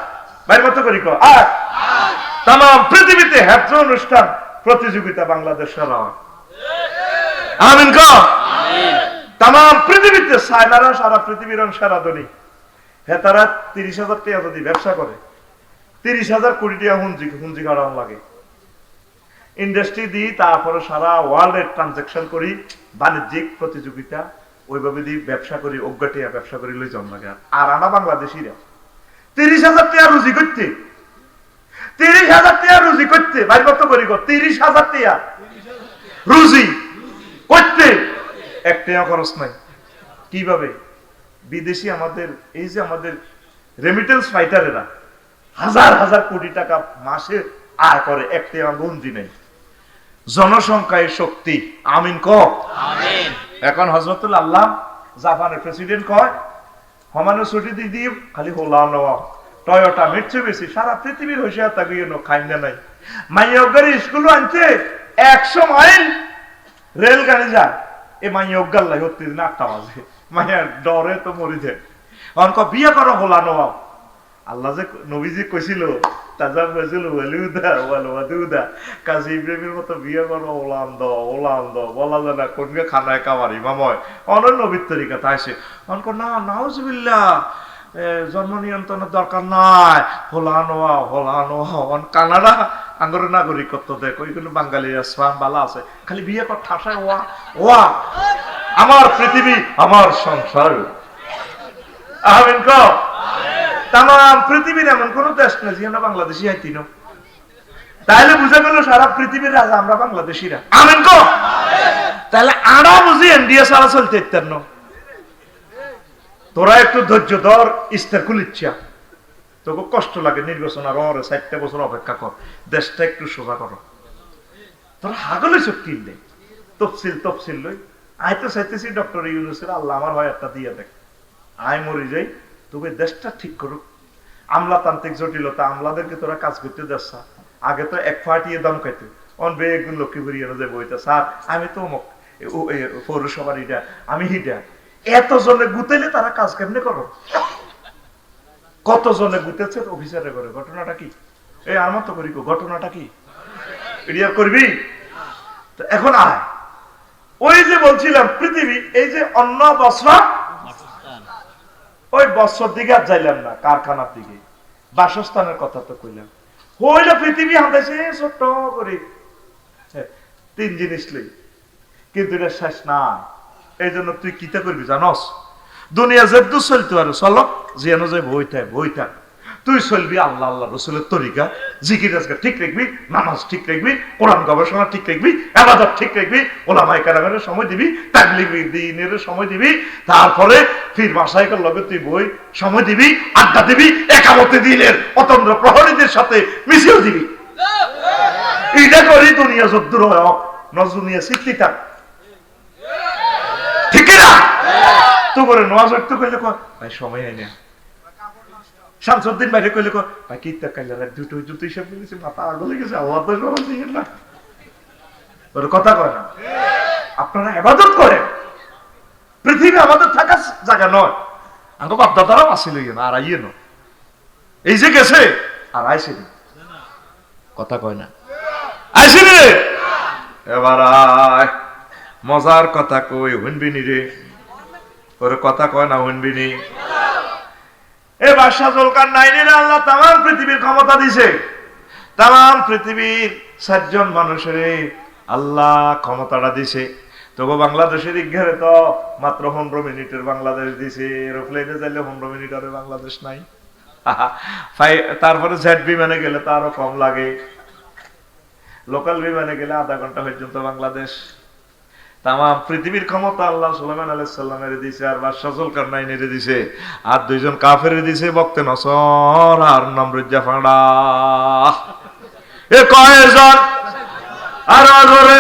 বাইর মতো করি আয় তাম পৃথিবীতে হ্যাপজ অনুষ্ঠান প্রতিযোগিতা বাংলাদেশ সারা হয়। আমিন ক তাম পৃথিবীতে সাইনারা সারা পৃথিবীর সারা ধনী হ্যাঁ, তারা 30,000 টাকা যদি ব্যবসা করে 30,000 কোটি টাকা হুঞ্জি কাটানো লাগে। ইন্ডাস্ট্রি দিই, তারপরে সারা ওয়ার্ল্ডের ট্রানজাকশন করি, বাণিজ্যিক প্রতিযোগিতা ওইভাবে দিই, ব্যবসা করি, অজ্ঞাটিয়া ব্যবসা করি লই জন্ম লাগে। আর আনা বাংলাদেশিরা 30,000 টাকা রুজি করতে, 30,000 টাকা রুজি করতে ভাই কত করি 30,000 টাকা রুজি করতে 1 টাকা খরচ নাই। কিভাবে? বিদেশি আমাদের এই যে আমাদের রেমিটেন্স ফাইটারেরা হাজার হাজার কোটি টাকা মাসে আয় করে, 1 টাকা গঞ্জি নেই। জনসংখ্যায় শক্তি। আমিন ক আমিন। এখন হযরতুল আল্লাহ জাপানের প্রেসিডেন্ট কয় হমানো ছুটি দিয়ে খালি হোলা নেওয়া টয়োটা মিটসুবিশি সারা পৃথিবীর হইছে তাগিয়ে নো খাইনা নাই। মাইয়গারি স্কুল আনছে 100 মাইল রেল গাড়ি যায়, এ মাইয়গাল লাই হতে দিন 8টা বাজে, মাইয়া ডরে তো মরি যায়। অনক বিয়ে করো হোলা নেওয়া। আল্লাহ যে নবীজি কইছিল তাজাব হয়েছিল ওয়ালিউদা ওয়ালওয়াদুদা, কাজী ইব্রাহিমের মতো বিয়ে করো ওলান্দ বলা যায় না কোনকে খানায় কামারি মাময় অনন্য নবীর তরিকা তাইছে। অনক না নাউজুবিল্লাহ, জন্ম নিয়ন্ত্রণের দরকার নাই, হোলা নোয়া অন কানাডা আঙ্গর নাগরিকত্ব দেখ ওইগুলো বাঙালি আসলাম বালা আছে, খালি বিয়ে কর ঠাসায় ওয়া আমার পৃথিবী আমার সংসার। আমিন ক তাম পৃথিবীর এমন কোন দেশ না যেখানে বাংলাদেশি আইতি না, তাহলে বুঝা গেল সারা পৃথিবীর রাজা আমরা বাংলাদেশিরা। আমিন ক তাহলে আড়া বুঝি ইন্ডিয়া সারা চলতে ইত্যার ন। তোরা একটু ধৈর্য ধর, ইস্তার খুলিচ্ছা, তোকে কষ্ট লাগে নির্বাচন আর 4 বছর অপেক্ষা কর, দেশটা একটু সোজা করো। তোরা হাগল সব কিনলে তফসিল লই আই তো চাইতেছি ডক্টর ইউনূসের আল্লাহ আমার হয় একটা দিয়ে দেখ, আয় মরি যাই, তোকে দেশটা ঠিক করুক। আমলাতান্ত্রিক জটিলতা, আমলাদেরকে তোরা কাজ করতে দেশ। আগে তো এক ফাটিয়ে দম খাইতে অন বে একদিন লক্ষ্মীপুরি এনে যাবো এটা স্যার আমি তো পৌরসভার এটা আমি হিটা, এত জনে গুতেলে তারা কাজ কেমনে করো? কত জনে গুতেছে অফিসারে করে, ঘটনাটা কি? এই আমার তো করি ঘটনাটা কি এরিয়া করবি? তো এখন আয় ওই যে বলছিলাম পৃথিবী এই যে অন্য বছর ওই বছর দিকে আর যাইলাম না, কারখানার দিকে বাসস্থানের কথা তো কইলাম। হইলো পৃথিবী হাঁটাইছে ছোট্ট করে 3 জিনিস লই, কিন্তু এটা শেষ না। এই জন্য তুই কিতা করবি জানস? দুনিয়া যেদু চলতে পারো চলো, যেন যে বই থাক তুই চলবি আল্লাহ আল্লাহ রসুলের তরিকা, জিকির আজকার ঠিক রাখবি, নামাজ ঠিক রাখবি, কোরআন গবেষণা ঠিক রাখবি, ইবাদত ঠিক রাখবি, ওলামায়ে কেরামের সময় দিবি, তাবলীগ দ্বীনের সময় দিবি, তারপরে ফির মাশায়েখের লগে তুই বই সময় দিবি, আড্ডা দিবি, একামতে দিনের অতন্দ্র প্রহরীদের সাথে মিশেও দিবি। এটা করি দুনিয়া যদ্দুর হয় নজরুনিয়া সিদ্ধি থাক, ঠিক না? তো করে নোয়াজ একটু কইলে ভাই সময় হয় না, শামসুদ্দিন বাইরে কইলে ভাই কি কাইলা দুটো হিসাব মিলেছে মাথা আগলে গেছে, আল্লাহ তো সময় দিয়েন না, ওর কথা কয় না। আপনারা ইবাদত করেন, পৃথিবী আমাদের থাকার জায়গা নয়, আমাকে বাপদাদারাও আসিল আর আইয়ে ন, এই যে গেছে আর আইসি কথা কয় না, আইসি রে এবার মজার কথা কই হুনবিনি রে, ওর কথা কয় না হুনবিনি। এ বাদশাহ জুলকারনাইনের আল্লাহ তামাম পৃথিবীর ক্ষমতা দিছে, তামাম পৃথিবীর 7 জন মানুষের আল্লাহ ক্ষমতাটা দিছে। তবু বাংলাদেশের ইঘারে তো মাত্র 15 মিনিটের বাংলাদেশ দিছে, এরোপ্লেনে যাইলে 15 মিনিট আর বাংলাদেশ নাই। তারপরে জেট বিমানে গেলে তো আরো কম লাগে, লোকাল বিমানে গেলে আধা ঘন্টা পর্যন্ত বাংলাদেশ। তামাম পৃথিবীর ক্ষমতা আল্লাহ সুলাইমান আলাইহিস সালামের দিছে, আর বাদশাহ জুলকারনাইনের দিছে, আর 2 জন কাফেরের দিছে, বক্তে নসর আর নমরুদ জাফাড়া। এ কয়জন আর আজরে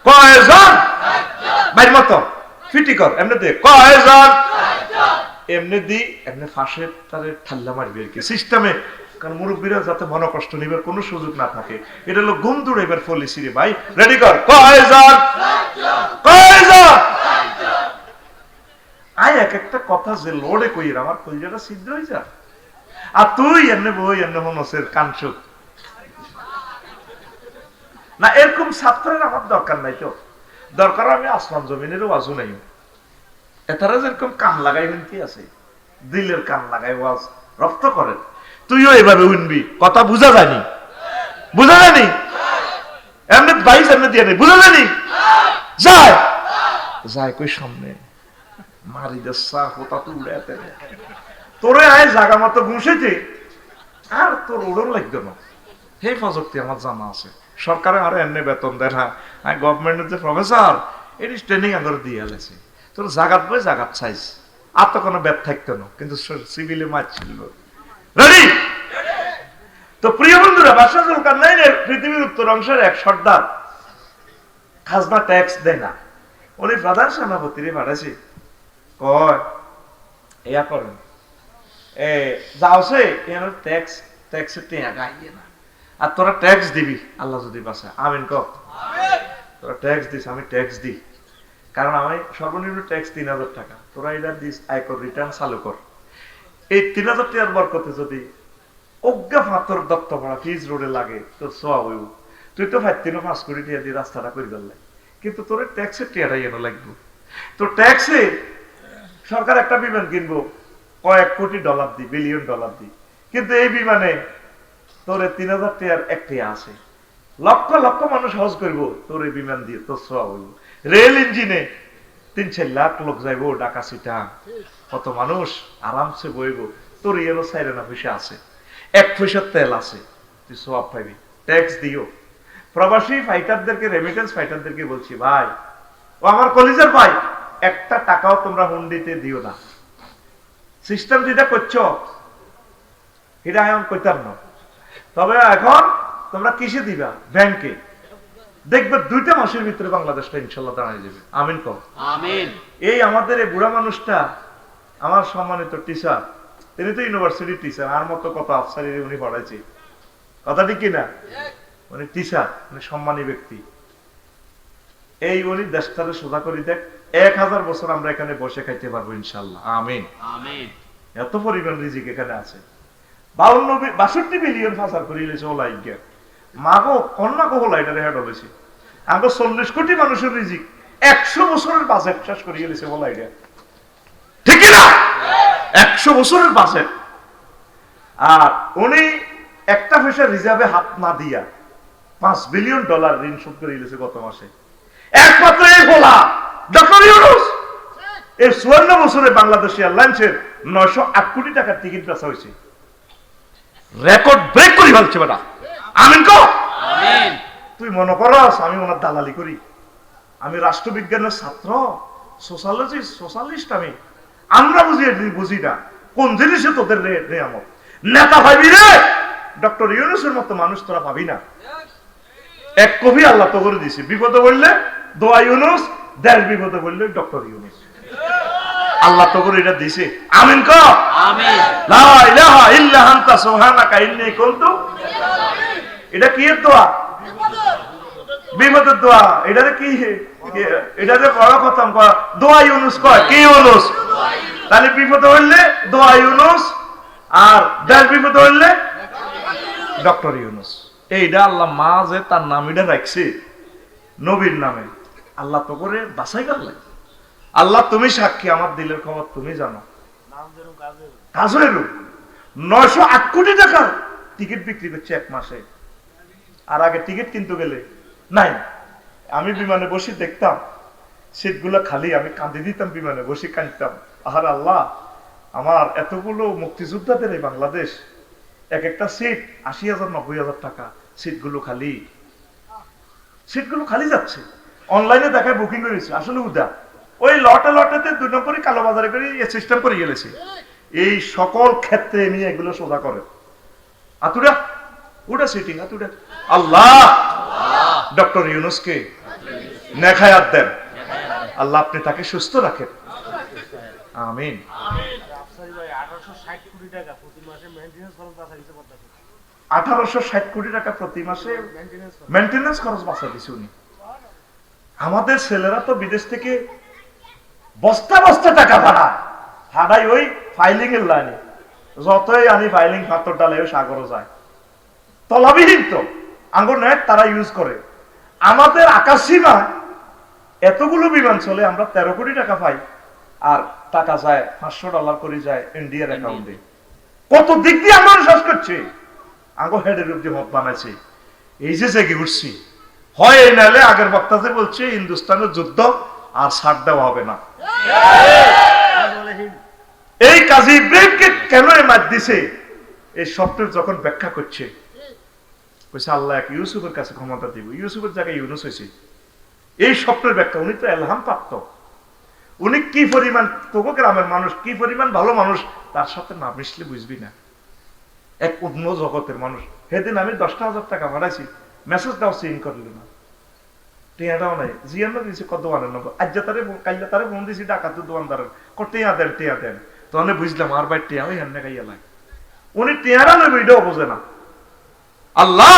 কয়জন বাইর মত ফিটি কর এমনি দে কয়জন এমনি দি এমনি ফাঁসে তারে ঠাল্লা মারবে আর কি সিস্টেমে, কারণ মুরব্বীরা যাতে মনে কষ্ট নিবার কোনো সুযোগ না থাকে, এটা হলো ঘুম দৌড়াইবার পলিসি রে ভাই। রেডি কর কয়জন কয়জন এক একটা কথা যে লোডে কই আমার কলিজাটা ছিদ্র হয়ে যায়। আর তুই এমনি বই এমনি মনসের কানসুক না, এরকম ছাত্রের আমার দরকার নাই। তো দরকার আমি আসমান জমিনেরও ওয়াজও নাই, এতারা যেরকম কান লাগাই কি আছে, দিলের কান লাগাই ওয়াজ রপ্ত করেন, তুইও এভাবে উনবি, কথা বুঝা যায়নি, বুঝা যায়নি, এমনি বাইশ এমনি দিয়ে নেই, বুঝা যায়নি, যায় যায় কই সামনে মারি দেশা হোতা তো উড়ে তোরে আয় জাগা মতো ঘুষেছে, আর তোর উড়ন লাগবে না। হে প্রযুক্তি আমার জানা আছে, সরকারে আরো এমনি বেতন দেয় না, গভর্নমেন্টের যে প্রফেসর এটি ট্রেনিং আগে দিয়ে গেছে, তোর জাগাত বই জাগাত চাইছ, আর তো কোনো ব্যাপ থাকতো না, কিন্তু সিভিলে মারছিল। রেডি? তো প্রিয় বন্ধুরা, বাদশাহ জুলকারনাইনের পৃথিবীর উত্তর অংশের এক সর্দার খাজনা ট্যাক্স দেয় না, উনি প্রধান সেনাপতিরে পাঠাইছে, কয় ইয়া করেন যাওছে এর ট্যাক্স ট্যাক্সের টেয়া গাইয়ে না, আর তোরা ট্যাক্স দিবি আল্লাহ যদি বাঁচা, আমিন ক, তোরা ট্যাক্স দিস, আমি ট্যাক্স দিই, কারণ আমি সর্বনিম্ন ট্যাক্স 3000 টাকা, তোরা এটা দিস, আয়কর রিটার্ন চালু কর। এই 3000 টাকার বরকতে যদি অজ্ঞা ফাতর দত্তপাড়া ফিজ রোডে লাগে তোর সোয়া হইব, তুই তো 5 কোটি টাকা দিয়ে রাস্তাটা করে দিলে, কিন্তু তোর ট্যাক্সের টেয়াটাই এনে লাগবে। তো ট্যাক্সে সরকার একটা বিমান কিনবো কয়েক কোটি ডলার দি, বিলিয়ন ডলার দি, কিন্তু এই বিমানে তোর 3000 টাকার একটি আছে, লক্ষ লক্ষ মানুষ হজ করবো তোর এই বিমান দিয়ে, তোর সোয়া হইব। রেল ইঞ্জিনে 3-4 লাখ লোক যাইব ঢাকা সিটা, কত মানুষ আরামসে বইব, তোর এলো সাইরেনা পয়সা আছে, 1 পয়সার তেল আছে, তুই সোয়াব পাইবি, ট্যাক্স দিও। প্রবাসী ফাইটারদেরকে, রেমিটেন্স ফাইটারদেরকে বলছি, ভাই ও আমার কলিজার ভাই, একটা টাকাও তোমরা হুন্ডিতে দিও না, সিস্টেম যেটা করছো এটা এখন কইতাম না, তবে এখন তোমরা কিসে দিবা, ব্যাংকে, দেখবে 2টা মাসের ভিতরে বাংলাদেশটা ইনশাল্লাহ দাঁড়ায় যাবে, আমিন কও আমিন। এই আমাদের এই বুড়া মানুষটা, আমার সম্মানিত টিচার, তিনি তো ইউনিভার্সিটি টিচার, আর মতো কত আফসারি উনি পড়াইছে, কথা ঠিক কিনা, উনি টিচার, উনি সম্মানী ব্যক্তি, এই উনি দেশটারে সোজা করে দেখ, 1000 বছর আমরা এখানে বসে খাইতে পারবো ইনশাল্লাহ, আমিন আমিন। এত পরিমাণ রিজিক এখানে আছে, 62 বিলিয়ন ফাসার করে ইলেছে ওলাই গিয়া, মাগো কন্যা কহলা এটারে হেড হলেছে, আগে 40 কোটি মানুষের রিজিক 100 বছরের বাজেট শেষ করে ইলেছে ওলাই গিয়া, ঠিক না, 100 বছরের বাজেট। আর উনি একটা পয়সা রিজার্ভে হাত না দিয়া 5 বিলিয়ন ডলার ঋণ শোধ করে ইলেছে গত মাসে, একমাত্র এই বলা ডক্টর ইউনূস। এই 54 বছরে বাংলাদেশি এয়ারলাইন্সের 908 কোটি টাকার টিকিট বেচা হয়েছে, রেকর্ড ব্রেক করে ফেলছে বেটা, আমিন কো আমিন। তুই মনে করস আমি ওনার দালালি করি, আমি রাষ্ট্রবিজ্ঞানের ছাত্র, সোশ্যালিস্ট, আমরা বুঝি না কোন জিনিসে তোদের নিয়ামত, নেতা ভাবি রে, ডক্টর ইউনূসের মতো মানুষ তোরা পাবি না। এক কবি আল্লাহ তো করে দিছে, বিপদে বললে দোয়া ইউনূস, দেশ বিপদে বললে ডক্টর ইউনূস, আল্লাহ তো করে এটা দিছে, আমিন কো আমিন। লা ইলাহা ইল্লা আনতা সুবহানাকা ইন্নী কুনতু, এটা কি এর দোয়া, বিপদের দোয়া, এটারে কি, এটারে বড় কথা দোয়া ইউনূস কয়, কি ইউনূস, তাহলে বিপদে হইলে দোয়া ইউনূস, আর দেশ বিপদে হইলে ডক্টর ইউনূস। এইটা আল্লাহ মা যে তার নাম এটা রাখছে নবীর নামে, আল্লাহ তো করে বাছাই করলে, আল্লাহ তুমি সাক্ষী, আমার দিলের খবর তুমি জানো, কাজেরও 908 কোটি টাকার টিকিট বিক্রি করছে এক মাসে, আর আগে টিকিট কিনতে গেলে নাই, আমি বিমানে বসে দেখতাম সিটগুলো খালি, আমি কাঁদি দিতাম, বিমানে বসে কাঁদতাম, আহার আল্লাহ, আমার এতগুলো মুক্তিযোদ্ধাদের এই বাংলাদেশ, এক একটা সিট 80,000 90,000 টাকা, সিটগুলো খালি, সিটগুলো খালি যাচ্ছে, অনলাইনে দেখায় বুকিং করেছে, আসলে উদা ওই লটে লটেতে 2 নম্বরই কালো বাজারে করে সিস্টেম করে গেলেছে, এই সকল ক্ষেত্রে নিয়ে এগুলো সোজা করে, আতুরা ওটা সিটিং, আতুরা আল্লাহ ডক্টর ইউনূসকে নেখায়াত দেন, আল্লাহ আপনি তাকে সুস্থ রাখেন, আমিন। 1860 কোটি টাকা প্রতি মাসে মেইনটেনেন্স খরচ বাঁচা দিছে উনি। আমাদের ছেলেরা তো বিদেশ থেকে বস্তা বস্তা টাকা পাঠায়, হাডাই ওই ফাইলিং এর লাইনে যতই আনি ফাইলিং পাথর ডালে সাগরও যায় তলাবিহীন তো আঙ্গুর নেট তারা ইউজ করে আমাদের আকাশ সীমা এতগুলো বিমান চলে আমরা 13 কোটি টাকা পাই আর টাকা যায় $500 করে যায় ইন্ডিয়ার অ্যাকাউন্টে কত দিক দিয়ে আমরা শেষ করছি আঙ্গুর হেডের উপর মত বানাইছে এই যে জেগে উঠছি হয় এই নালে আগের বক্তা যে বলছে হিন্দুস্তানের যুদ্ধ আর ছাড় দেওয়া হবে না এই কাজী ইব্রাহিমকে কেন মার দিছে এই স্বপ্নের যখন ব্যাখ্যা করছে কইছে আল্লাহ এক ইউসুফের কাছে ক্ষমতা দিব ইউসুফের জায়গায় ইউনুস হয়েছে এই স্বপ্নের ব্যাখ্যা উনি তো এলহাম প্রাপ্ত উনি কি পরিমাণ তোকে গ্রামের মানুষ কি পরিমাণ ভালো মানুষ তার সাথে না মিশলে বুঝবি না এক অন্য জগতের মানুষ সেদিন আমি 10,000 টাকা পাঠাইছি মেসেজ দাও সিন করলি না টিয়াটাও নাই জিয়ানো দিয়েছে কত দোয়ানের নম্বর আজ তারে কাইলা তারে ফোন দিয়েছি ডাকাতের দোয়ানদারের টিয়া দেন তখন বুঝলাম আর ভাই টিয়া ওই হান্নে খাইয়া লাগে উনি টিয়ারা নেবে এটাও বোঝে না আল্লাহ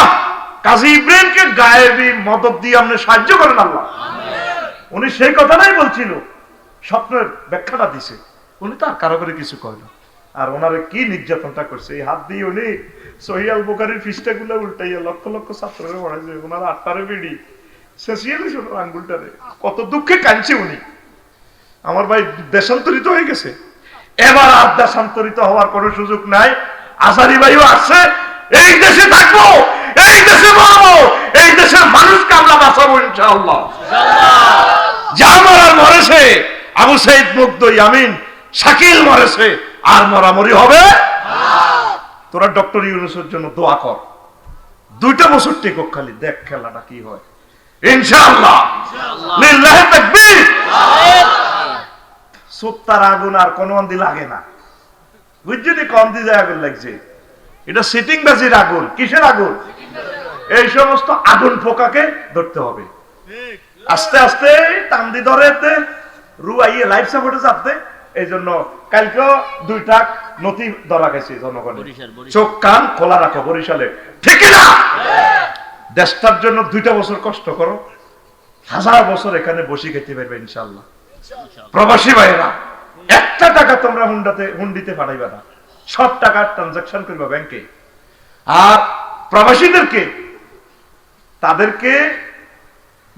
কাজী ইব্রাহিমকে গায়েবী মদত দিয়ে আপনি সাহায্য করেন আল্লাহ উনি সেই কথাটাই বলছিল স্বপ্নের ব্যাখ্যাটা দিছে উনি তো আর কারো করে কিছু কয় না আর ওনারে কি নির্যাতনটা করছে এই হাত দিয়ে উনি সহিহ আল বুখারীর পৃষ্ঠাগুলো উল্টাইয়া লক্ষ লক্ষ ছাত্ররে পড়াইছে ওনার আটটারে বিড়ি শেষিয়ালি শোনো আঙ্গুলটারে কত দুঃখে কাঁদছে উনি আমার ভাই দেশান্তরিত হয়ে গেছে এবার আর দেশান্তরিত হওয়ার কোনো সুযোগ নাই আসারি ভাইও আসছে এই দেশে থাকবো এই দেশে মরবো এই দেশের মানুষকে আমরা বাঁচাবো ইনশাআল্লাহ যা মরার মরেছে আবু সাইদ মুগ্ধ ইয়ামিন শাকিল মরেছে আর মরামরি হবে তোরা ডক্টর ইউনূসের জন্য দোয়া কর 2 বছর টেকক খালি দেখ খেলাটা কি হয় ইনশাআল্লাহ লিল্লাহি তাকবীর সুত্তার আগুন আর কোন অন্দি লাগে না বুঝছিনি কম দি যায় আগুন লাগছে এটা সিটিং বাজির আগুন কিসের আগুন এই সমস্ত আগুন পোকাকে ধরতে হবে আস্তে আস্তে টান্দি ধরেতে রুয়াইয়ে লাইফ সাপোর্টে যাচ্ছে এই জন্য কালকে 2টা নথি ধরা গেছে জনগণের চোখ কান খোলা রাখো বরিশালে ঠিক না দেশটার জন্য 2টা বছর কষ্ট করো 1000 বছর এখানে বসে খেতে পারবে ইনশাআল্লাহ প্রবাসী ভাইরা একটা টাকা তোমরা হুন্ডিতে পাঠাইবা না সব টাকা ট্রানজাকশন করবা ব্যাংকে আর প্রবাসীদেরকে তাদেরকে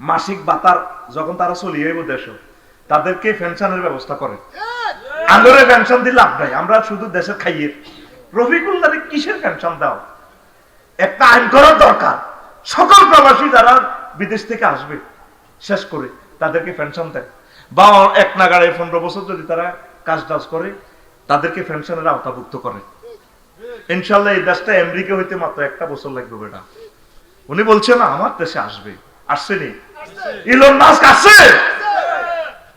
মাসিক ভাতার যখন তারা চলিয়ে যাইব দেশ তাদেরকে পেনশনের ব্যবস্থা করে আন্দোলনের পেনশন দিলে লাভ নাই আমরা শুধু দেশের খাইয়ে রফিকুল্লাহরে কিসের পেনশন দাও একটা আইন করার দরকার সকল প্রবাসী যারা বিদেশ থেকে আসবে শেষ করে তাদেরকে পেনশন দেয় বা এক নাগাড়ে 15 বছর যদি তারা কাজ টাজ করে তাদেরকে পেনশনের আওতাভুক্ত করে ইনশাআল্লাহ এই দেশটা আমেরিকা হইতে মাত্র 1 বছর লাগবে বেটা উনি বলছে না আমার দেশে আসবে আসছেনি ইলন মাস্ক আসছে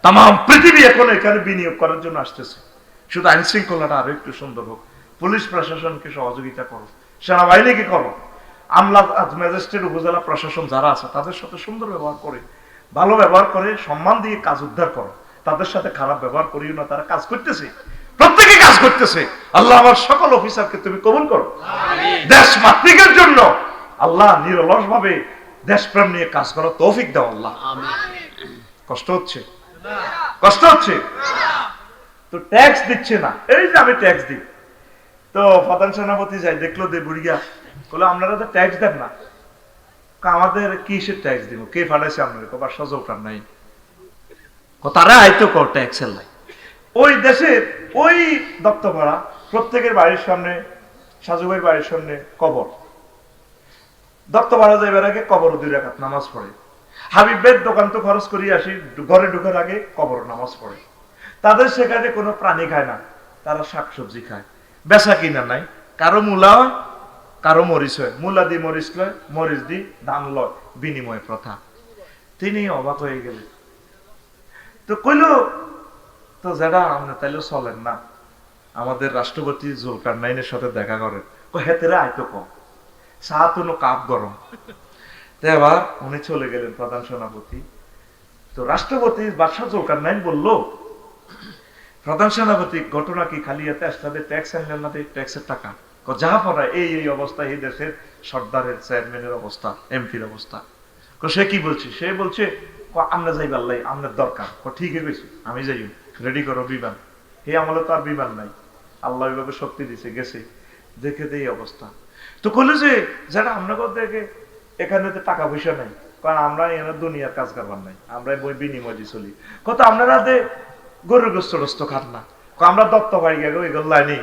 তাম পৃথিবী এখন এখানে বিনিয়োগ করার জন্য আসতেছে শুধু আইন শৃঙ্খলাটা আরো একটু সুন্দর হোক পুলিশ প্রশাসনকে সহযোগিতা করো সেনাবাহিনীকে করো আমলা ম্যাজিস্ট্রেট উপজেলা প্রশাসন যারা আছে তাদের সাথে সুন্দর ব্যবহার করে ভালো ব্যবহার করে সম্মান দিয়ে কাজ উদ্ধার করো তাদের সাথে খারাপ ব্যবহার করিও না তারা কাজ করতেছে প্রত্যেকে কাজ করতেছে আল্লাহ আমার সকল অফিসারকে তুমি কবুল করো দেশ মাতৃকের জন্য আল্লাহ নিরলস ভাবে দেশপ্রেম নিয়ে কাজ করার তৌফিক দাও আল্লাহ কষ্ট হচ্ছে তো ট্যাক্স দিচ্ছে না এই যে আমি ট্যাক্স দিই তো প্রধান সেনাপতি যাই দেখলো দে বুড়িয়া বলে আপনারা তো ট্যাক্স দেন না আমাদের কিসের ট্যাক্স দিব কে ফাটাইছে আপনাদের কবার সজৌটার নাই তারা আইতো কর ট্যাক্সের লাই ওই দেশের ওই দত্তপাড়া প্রত্যেকের বাড়ির সামনে সাজুভাইয়ের বাড়ির সামনে কবর দত্তপাড়া যাইবার আগে কবর 2 রাকাত নামাজ পড়ে হাবিব ভাইয়ের দোকান তো খরচ করি আসি ঘরে ঢোকার আগে কবর নামাজ পড়ে তাদের সেখানে কোনো প্রাণী খায় না তারা শাকসবজি খায় বেচা কিনা নাই কারো মূলা হয় কারো মরিচ হয় মূলা দিয়ে মরিচ লয় মরিচ দিয়ে ধান লয় বিনিময় প্রথা তিনি অবাক হয়ে গেলেন তো কইল তো যারা আমরা তাইলে চলেন না আমাদের রাষ্ট্রপতি জুলকারনাইনের সাথে দেখা করেন হেতেরা আইতো কম চা তো কাপ গরম তো এবার উনি চলে গেলেন প্রধান সেনাপতি তো রাষ্ট্রপতি বাদশাহ জুলকারনাইন বলল প্রধান সেনাপতি ঘটনা কি খালি এতে আসলে ট্যাক্স আনলেন না ট্যাক্সের টাকা যা পড়া এই অবস্থা এই দেশের সর্দারের চেয়ারম্যানের অবস্থা এমপির অবস্থা সে কি বলছে সে বলছে আমরা যাই আল্লাহ আপনার দরকার ঠিকই কইছি আমি যাই রেডি করো বিমান এই আমলে তো আর বিমান নাই, আল্লাহ ওইভাবে শক্তি দিছে, গেছে দেখে এই অবস্থা। তো বললো যে যারা আমরা দেখে এখানে তো টাকা পয়সা নাই, কারণ আমরা এখানে দুনিয়ার কাজ কারবার নাই, আমরা বই বিনিময় দিয়ে চলি। কত আপনারা গরুর গোস্ত টোস্ত খান না, আমরা দত্ত বাড়ি গেল এগুলো লাইনি,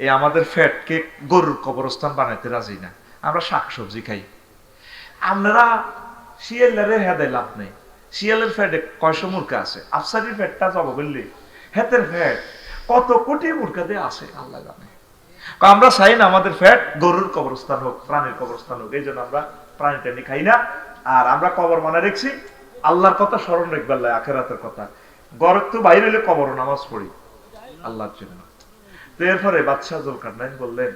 এই আমাদের ফ্যাটকে গরুর কবরস্থান বানাইতে রাজি না, আমরা শাকসবজি খাই। আপনারা শিয়ালের হেদে লাভ নেই, শিয়ালের ফ্যাটে কয়শো মূর্খা আছে, আফসারির ফ্যাটটা যাব বললে হেতের ফ্যাট কত কোটি মূর্খা দিয়ে আছে আল্লাহ জানে। আমরা চাই না আমাদের ফ্যাট গরুর কবরস্থান হোক, প্রাণীর কবরস্থান হোক, এই জন্য আমরা প্রাণী টানি খাই না। আর আমরা কবর মানে রেখছি আল্লাহর কথা স্মরণ রাখবার, আখেরাতের কথা। গরত তো বাইরে হলে কবর নামাজ পড়ি আল্লাহর জন্য। তো এরপরে বাদশাহ জুলকারনাইন বললেন,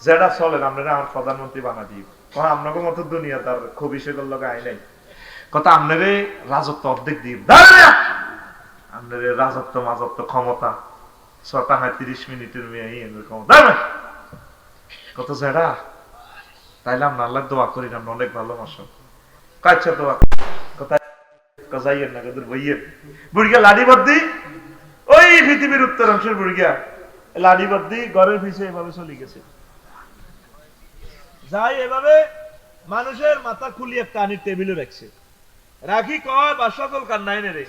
যেটা চলেন আপনারা আমার প্রধানমন্ত্রী বানা দিই, আপনাকে মতো দুনিয়া তার খুবই সেগুলো লোক আই নাই, কথা আপনারে রাজত্ব অর্ধেক দিই, আপনার রাজত্ব মাজত্ব ক্ষমতা 30 মিনিটের মেয়ে ক্ষমতা কত যেটা, তাইলে আমরা আল্লাহ দোয়া করি না, আমরা অনেক ভালোবাসো কাচ্ছা দোয়া কোথায় যাইয়েন না কদর বইয়ের বুড়িয়া লাডি বদ্দি, ওই পৃথিবীর উত্তর অংশের বুড়িয়া লাডি বদ্দি ঘরের পিছে এভাবে চলে গেছে, যাই এভাবে মানুষের মাথা খুলি একটা আনির টেবিলে রাখছে, রাখি কয় বাদশাহ জুলকারনাইন রে,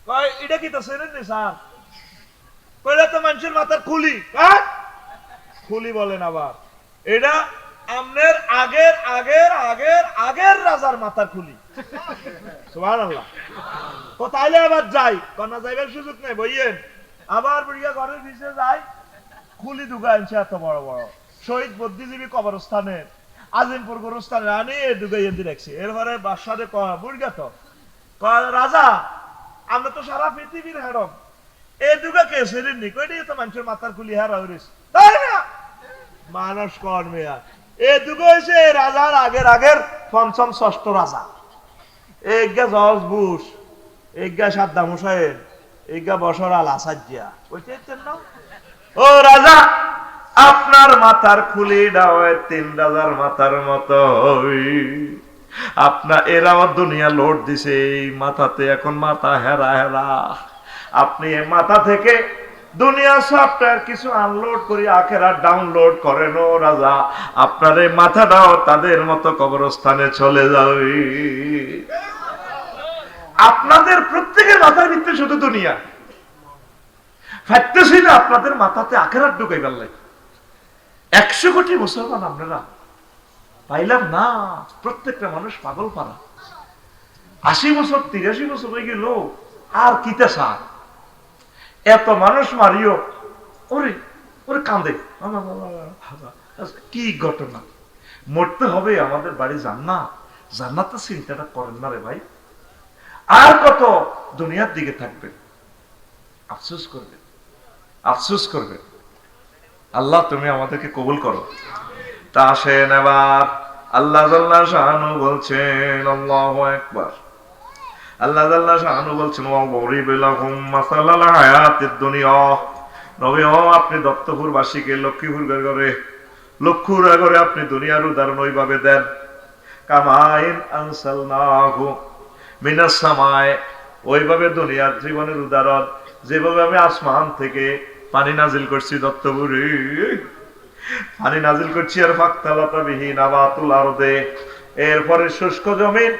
কয় এটা কি তো সেরেন নি স্যার, কইলা তো মানুষের মাথার খুলি, খুলি বলেন আবার, এটা আমনের আগের আগের আগের আগের রাজার মাথার খুলি, সুবহানাল্লাহ। তো তাইলে আবার যাই, কন্যা যাইবার সুযোগ নেই, বইয়েন আবার বুড়িয়া ঘরের পিছে যাই, খুলি দুগা আনছে এত বড় বড়, শহীদ বুদ্ধিজীবী কবরস্থানের আজিমপুর গোরস্থানে আনি দুগাই এনে রাখছে। এরপরে বাদশাহে কয় বুড়িয়া তো রাজা, আমরা তো সারা পৃথিবীর হেরম, এই দুগা কে সেরেননি, কইটি তো মানুষের মাথার খুলি হারা হইছে, তাই না মানুষ কর মেয়া, এই দুগা হইছে রাজার আগের আগের পঞ্চম ষষ্ঠ রাজা, এইগা জর্জ বুশ, এইগা সাদ্দাম হুসাইন, এইগা বশর আল আসাদ জিয়া, কইতেছেন না ও রাজা আপনার মাথার খুলি ডাওয়ায় 3 রাজার মাথার মতো, আপনার এরা দুনিয়া লোড দিছে, এই মাথাতে এখন মাথা হেরা হেরা, আপনি এই মাথা থেকে দুনিয়া সফটওয়্যার কিছু আনলোড করি আখেরাত ডাউনলোড করেন ও রাজা, আপনার এই মাথাটাও তাদের মতো কবরস্থানে চলে যাবে। আপনাদের প্রত্যেকের মাথার ভিতরে শুধু দুনিয়া ফাটতেছি না, আপনাদের মাথাতে আখেরাত ঢুকাই ফেললে 100 কোটি মুসলমান আপনারা পাইলাম না, প্রত্যেকটা মানুষ পাগল পারা, 80 বছর 83 বছর হয়ে গেল, আর কিতা সার এত মানুষ মারিও, ওরে ওরে কান্দে, কি ঘটনা, মরতে হবে, আমাদের বাড়ি জান্নাত, জান্নাতের চিন্তাটা করেন না রে ভাই, আর কত দুনিয়ার দিকে থাকবে, আফসোস করবে, আফসোস করবে। আল্লাহ তুমি আমাদেরকে কবুল করো। তা আসেন এবার আল্লাহ জাল্লা শাআনু বলছেন, আল্লাহু আকবার, আল্লাহ জাল্লা শাআনু বলছেন, ওয়া গরিব লাহুম মাসালাল হায়াতিদ দুনিয়া, নবী ও আপনি দত্তপুর বাসীকে লক্ষ্মীপুর করে লক্ষ্মীপুর করে আপনি দুনিয়ার উদাহরণ ওইভাবে দেন, কামাইন আনসালনাহু মিনাস সামায়ে, ওইভাবে দুনিয়ার জীবনের উদাহরণ যেভাবে আমি আসমান থেকে পানি নাজিল করছি, দত্তপুরে পানি নাজিল করছি, আর ফাক্তালাতা বিহি নাবাতুল আরদে, এরপরে শুষ্ক জমিন,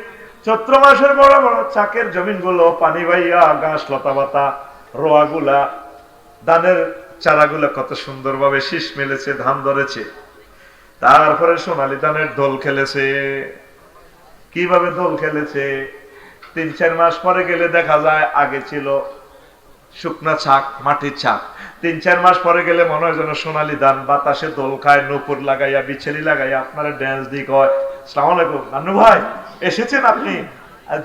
চৈত্র মাসের বড় বড় চাকের জমিন গুলো পানি বাইয়া ঘাস লতা পাতা রোয়াগুলা ধানের চারাগুলা কত সুন্দরভাবে শীষ মেলেছে, ধান ধরেছে, তারপরে সোনালী ধানের দোল খেলেছে, কিভাবে দোল খেলেছে, 3-4 মাস পরে গেলে দেখা যায় আগে ছিল শুকনা ছাক, মাটির ছাক, 3-4 মাস পরে গেলে মনে হয় যেন সোনালী ধান, বাতাসে দোল খায়, নূপুর লাগাইয়া বিছেলি লাগাইয়া আপনারা ড্যান্স দিয়ে কয় আসসালামু আলাইকুম নান্নু ভাই এসেছেন আপনি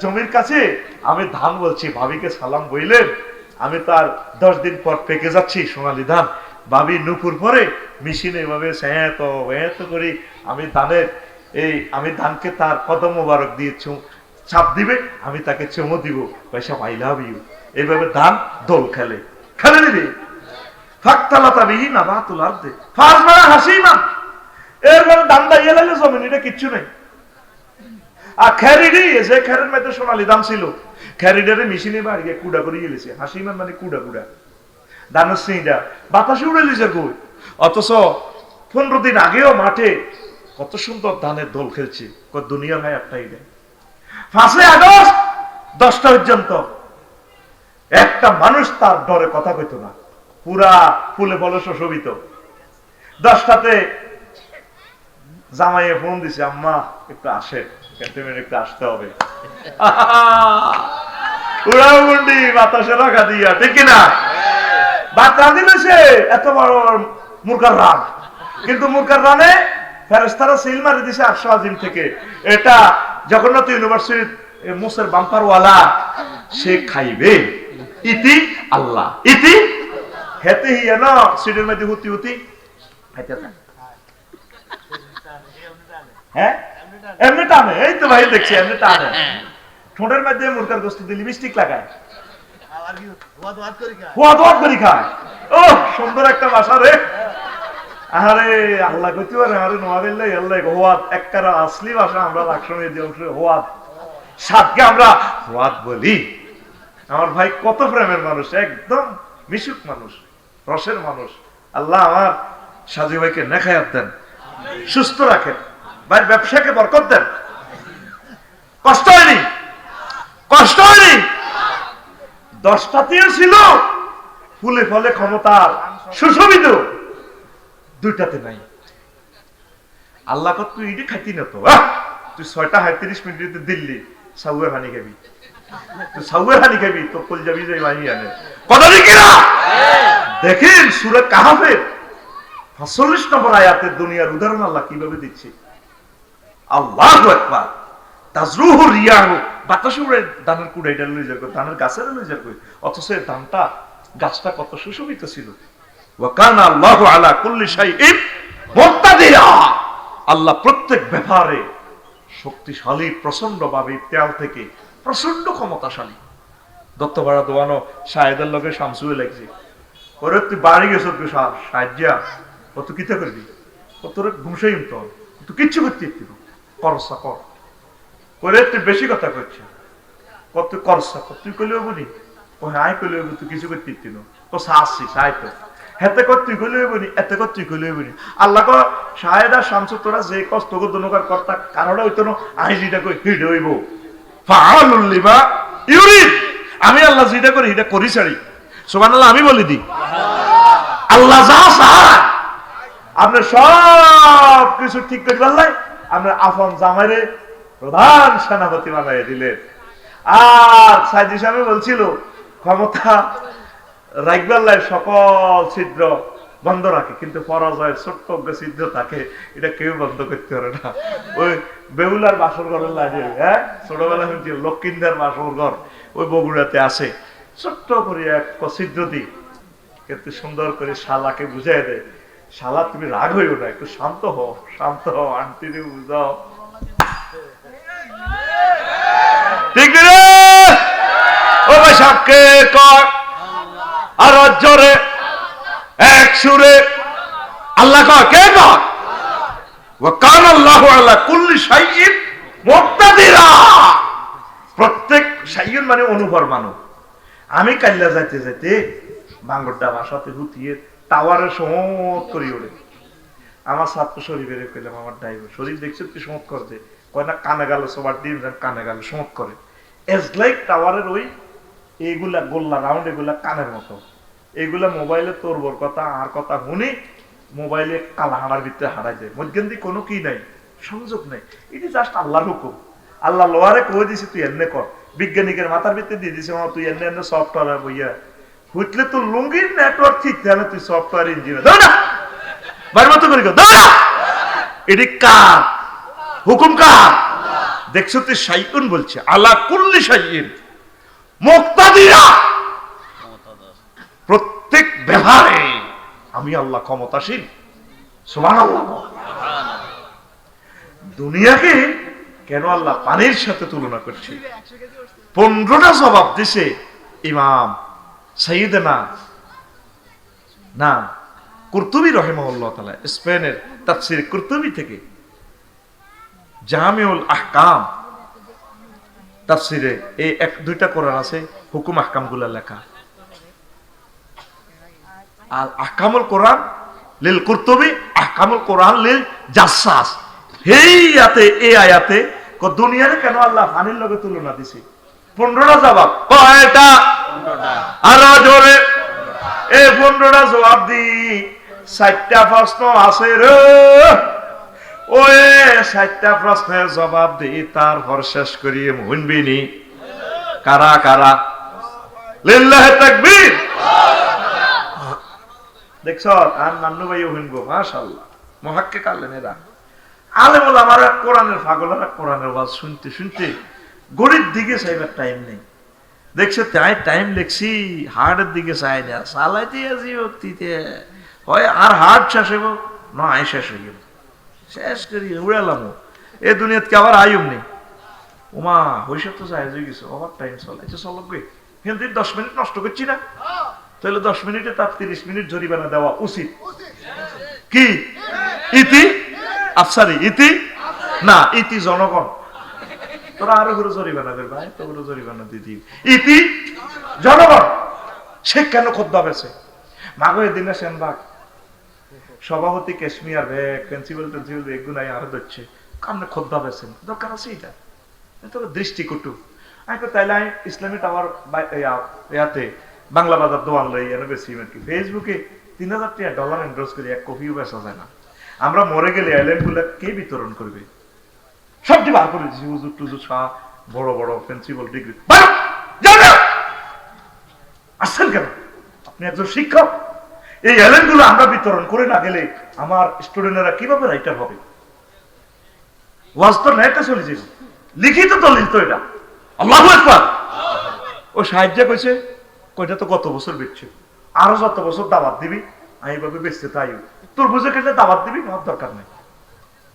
জমির কাছে, আমি ধান বলছি, ভাবিকে সালাম বইলেন, আমি তার 10 দিন পর পেকে যাচ্ছি সোনালী ধান, ভাবি নূপুর পরে মেশিনে এভাবে এত করি, আমি ধানকে তার কদম মোবারক দিয়ে ছাপ দিবে, আমি তাকে চুমো দিব, পয়সা আই লাভ ইউ, এইভাবে ধান দোল খেলে দিবি, ফাক্তালাতা বিহি নাবাতুল আরদে ফাজমানা হাসিমান, এর মানে ধান দাইয়া লাগে জমিন, এটা কিচ্ছু নেই। আর খেরিডি, যে খেরের মধ্যে সোনালী ধান ছিল, খেরিডারে মেশিনে বাড়িয়ে কুড়া করে গেলেছে, হাসিমান মানে কুড়া কুড়া, ধানের সিঁড়া বাতাসে উড়ে লিছে কই। অথচ 15 দিন আগেও মাঠে কত সুন্দর ধানের দোল খেলছে, দুনিয়ার ভাই একটাই দেয়। 5 আগস্ট 10টা পর্যন্ত একটা মানুষ তার ডরে কথা কইতো না, পুরা ফুলে ফলে শোভিত। 10টাতে জামাইয়ে ফোন দিছে, আম্মা একটু আসে, ক্যান্টনমেন্ট একটু আসতে হবে। উড়াউন্ডি বাতাসে রাখা দিয়া, ঠিক কিনা? বাদ রাঁধি লইছে এত বড় মুরগার রান, কিন্তু মুরগার রানে ফেরেশতারা সিল মারি দিছে আরশ আজিম থেকে। এটা জগন্নাথ ইউনিভার্সিটির মুসের বাম্পারওয়ালা, সে খাইবে ইতি আল্লাহ ইতি হেতে হিয়া না সিটের মধ্যে হুতি হুতি খাইতে থাকে। হ্যাঁ এমনি টানে, এই তো ভাই দেখছি এমনি টানে। ঠোঁটের মধ্যে মুরগার গোস্ত দিয়ে লিপস্টিক লাগায়, হুয়াদ করে খায়। ও সুন্দর একটা ভাষা রে। আরে আল্লাহ কইতে পারে, আরে নোয়াবিল্লাহ আল্লাহ হুয়াদ এককারা আসলি ভাষা। আমরা লাকসমে যে অংশ হুয়াদ, সাতকে আমরা হুয়াদ বলি। আমার ভাই কত প্রেমের মানুষ, একদম মিশুক মানুষ, রসের মানুষ। আল্লাহ আমার সাজি ভাইকে নেখায়াত দেন, সুস্থ রাখেন, ভাই ব্যবসাকে বরকত দেন। কষ্ট হয়নি, কষ্ট হয়নি। 10টাতেও ছিল ফুলে ফলে ক্ষমতার সুশোভিত, 2টাতে নাই। আল্লাহ কত তুই ইডি খাইতি না তো, তুই 6টা 37 মিনিটে দিল্লি সাউয়ের হানি খাবি, তুই সাউয়ের হানি খাবি, তো কল যাবি যে মানি আনে কথা দেখি না। দেখেন সূরা কাহফের 45 নম্বর আয়াতের দুনিয়ার উদাহরণ আল্লাহ কিভাবে দিচ্ছে। আল্লাহু আকবার। তাজরুহু রিয়াহু, বাতাসে উড়ে ধানের কুড়াইটা লই যাবে, ধানের গাছের লই যাবে। অথচ এই ধানটা গাছটা কত সুশোভিত ছিল। ওয়া কানা আল্লাহু আলা কুল্লি শাইইন মুক্তাদিরা। আল্লাহ প্রত্যেক ব্যাপারে শক্তিশালী, প্রচন্ড ভাবে তেল থেকে প্রচন্ড ক্ষমতাশালী। দত্তপাড়া দোয়ানো শাহেদের লগে শামসুয়ে লাগছে, ওরে তুই বাড়ি গেছ তুই সাহায্যা, ও তুই কিতা করবি, ও তোর ঘুষাই তো, তুই কিচ্ছু করতে করসা কর করে, তুই বেশি কথা করছিস, কত করসা কর, তুই কইলে বলি ও হ্যাঁ কইলে তুই কিছু করতে তো সাহসি সাই তো হেতে কর তুই কইলে বলি, এতে কর তুই কইলে বলি। আল্লাহ ক শাহেদা শামসু তোরা যে কষ্ট দনকার কর্তা কারণে হইতো না, আই যেটা কই হিড হইব ফাআলুল লিমা ইউরিদ। আমি আল্লাহ যেটা করি এটা করি ছাড়ি। সুবহানাল্লাহ আমি বলি দি, আল্লাহ যা চায় আপনি সব কিছু ঠিক করে পারলাই, আপনার আফন জামাইরে প্রধান সেনাপতি বানাই দিলেন। আর সাইদি সাহেব বলছিল ক্ষমতা রাখবার সকল ছিদ্র বন্ধ রাখে, কিন্তু পরাজয়ের ছোট্ট ছিদ্র থাকে, এটা কেউ বন্ধ করতে পারে না। ওই বেউলার বাসর ঘরের লাগে, হ্যাঁ ছোটবেলা শুনছি লক্ষ্মীন্দার বাসর ঘর ওই বগুড়াতে আসে, ছোট্ট করে এক ছিদ্র দিই, কিন্তু সুন্দর করে শালাকে বুঝাই দেয়, শালা তুমি রাগ হইও না, একটু শান্ত হও, শান্ত হও, আন্টিরে বুঝাও, ঠিক রে ও ভাই সাপকে কর। আর জোরে এক সুরে আল্লাহ কয়, কে কর? ওয়া কানা আল্লাহু আলা কুল্লি শাইইন মুক্তাদিরা। প্রত্যেক শাইইন মানে অনুভর মানব। আমি কাল্লা যাইতে যাইতে বাঙ্গরটা ভাষাতে হুতিয়ে টাওয়ারে সমত করি ওরে, আমার ছাত্র শরীফের কইলাম, আমার ড্রাইভার শরীফ দেখছে তুই সমত করতে, কয় না কানে গেল সবার দিন কানে গেল সমত করে। এজ লাইক টাওয়ারের ওই এইগুলা গোল্লা রাউন্ড, এগুলা কানের মতো, এইগুলা মোবাইলে তোর বোর কথা আর কথা শুনি মোবাইলে কালা হাড়ার ভিতরে হারাই যায়, মধ্যে কোনো কি নাই, সংযোগ নেই। এটি জাস্ট আল্লাহর হুকুম। আল্লাহ লোয়ারে কয়ে দিছে তুই এমনি কর, বিজ্ঞানিকের মাথার ভিতরে দিয়ে দিছে তুই এমনি এমনি সফটওয়্যার বইয়া হুটলে তোর লুঙ্গির নেটওয়ার্ক ঠিক তাহলে তুই সফটওয়্যার ইঞ্জিনিয়ার দাও না, বাড়ির মতো করি দাও না। এটি কার হুকুম? কার? দেখছো তুই শাইউন বলছে, আলা কুল্লি শাইইন মুক্তাদিরা। প্রত্যেক ব্যাপারে আমি আল্লাহ ক্ষমতাশীল। সুবহানাল্লাহ। দুনিয়াকে কেন আল্লাহ পানির সাথে তুলনা করছে? 15টা জবাব দিছে ইমাম সাইয়েদনা না কুরতুবী রাহিমাহুল্লাহ তাআলা, স্পেনের তাফসীর কুরতুবী থেকে, জামিউল আহকাম তাফসীরে এই 1-2টা কোরআন আছে হুকুম আহকামগুলো লেখা। আর আহকামুল কোরআন লিল কুরতুবি, আহকামুল কোরআন লিল জাসসাস। এই আয়াতে দুনিয়ারে কেন আল্লাহ ফানির লগে তুলনা দিছে? 15টা জবাব। কয়টা? আরো জোরে। এই 15টা জবাব দি 4টা প্রশ্ন আছে রে। ওই 4টা প্রশ্নের জবাব দি তারপর শেষ করি শুনবিনি। কারা কারা? লিল্লাহি তাকবীর। দেখছ আর নান্নু ভাইও শুনবো, মাশাআল্লাহ মুহাক্কিক আলেন এরা। আলেম ওলামারা কোরআনের পাগলেরা কোরআনের ওয়াজ শুনতে শুনতে গড়ির দিকে চাইবার টাইম নেই। দেখছে তাই টাইম লেখছি হার্টের দিকে চাই না, চালাইতে আছি ভক্তিতে হয় আর হার্ট শেষ হইব না আয় শেষ হয়ে গেল, শেষ করি উড়ালাম। এ দুনিয়াতে আবার আয়ুম নেই। ওমা হইসব তো চাই হয়ে গেছে, ওভার টাইম চলাইছে চলক গে, কিন্তু 10 মিনিট নষ্ট করছি না, তাহলে 10 মিনিটে তার 30 মিনিট জরিমানা দেওয়া উচিত। কি ইতি আফসারি? ইতি না, ইতি জনগণ। তোরা আরো করে জরিমানা দেবে ভাই, তো করে জরিমানা দিদি। ইতি জনগণ। সে কেন খোদ্দা বেছে মাগো এদিনে সেনবাগ সভাপতি কাশ্মীর ব্যাগ পেন্সিল বেগুনাই আরো ধরছে কামনে খোদ্দা বেছেন, দরকার আছে এটা? তবে দৃষ্টিকটু। আমি তো তাইলে ইসলামী টাওয়ার ইয়াতে বাংলা বাজার দোয়ান লই এনে বেশি আর কি ফেসবুকে 3000 টাকা ডলার এন্ডোর্স করে এক কপিও বেচা যায় না। আমরা মরে গেলে আইল্যান্ড গুলা কে বিতরণ করবে? সবটি বার করে দিচ্ছি, হুজুর টুজুর শাহ বড় বড় প্রিন্সিপাল ডিগ্রি আসছেন কেন? আপনি একজন শিক্ষক, এই আইল্যান্ড গুলো আমরা বিতরণ করে না গেলে আমার স্টুডেন্টরা কিভাবে রাইটার হবে? ওয়াজ তো নেটে চলে যাবে, লিখিত দলিল তো এটা। আল্লাহু আকবার। ও সাহায্য কইছে কয়টা তো গত বছর বেচছে, আরো যত বছর দাওয়াত দিবি আমি ভাবে বেচতে তাই তোর বুঝে কেটে দাওয়াত দিবি, আমার দরকার নেই,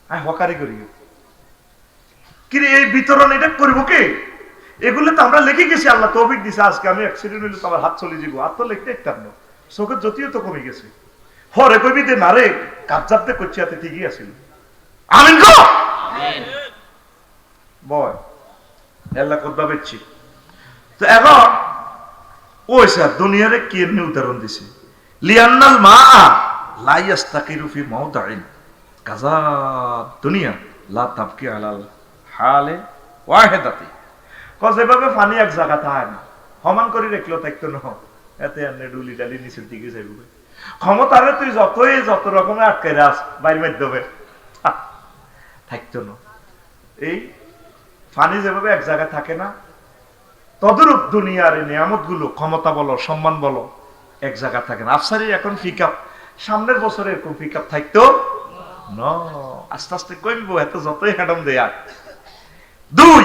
আমি হকারি করি। কিরে এই বিতরণ এটা করবো কে? এগুলো তো আমরা লিখে গেছি, আল্লাহ তৌফিক দিছে। আজকে আমি অ্যাক্সিডেন্ট হইলে তো আমার হাত চলে যাবো, আর তো লিখতে ইচ্ছার না, চোখের জ্যোতিও তো কমে গেছে। হরে কবি দে না রে কাবজাবতে করছি হাতে ঠিকই আছিল। আমিন গো বয় আল্লাহ কদ্দা বেচছি। তো এখন ওই স্যার দুনিয়ারে কি এমনি উদাহরণ দিছে, লিয়ান্নাল মা লা ইয়াস্তাকিরু ফি মাওদাইন কাযা দুনিয়া লা তাবকি আলাল হালে ওয়াহিদাতি। যেভাবে পানি এক জায়গা থাকে না, সমান করে রাখলেও থাকতো না, এতে এনে ডুলি ডালি নিচের দিকে যাইব। ক্ষমতারে তুই যত রকমের আটকাই রাস বাইর মাধ্যমে থাকতো না। এই পানি যেভাবে এক জায়গায় থাকে না, তদরূপ দুনিয়ার এই নিয়ামত গুলো, ক্ষমতা বলো সম্মান বলো, এক জায়গায় থাকে না। আফসারি এখন পিকআপ, সামনের বছরে এরকম পিকআপ থাকতো না, আস্তে আস্তে কমবো, এত যতই হ্যাডম দেয়া। 2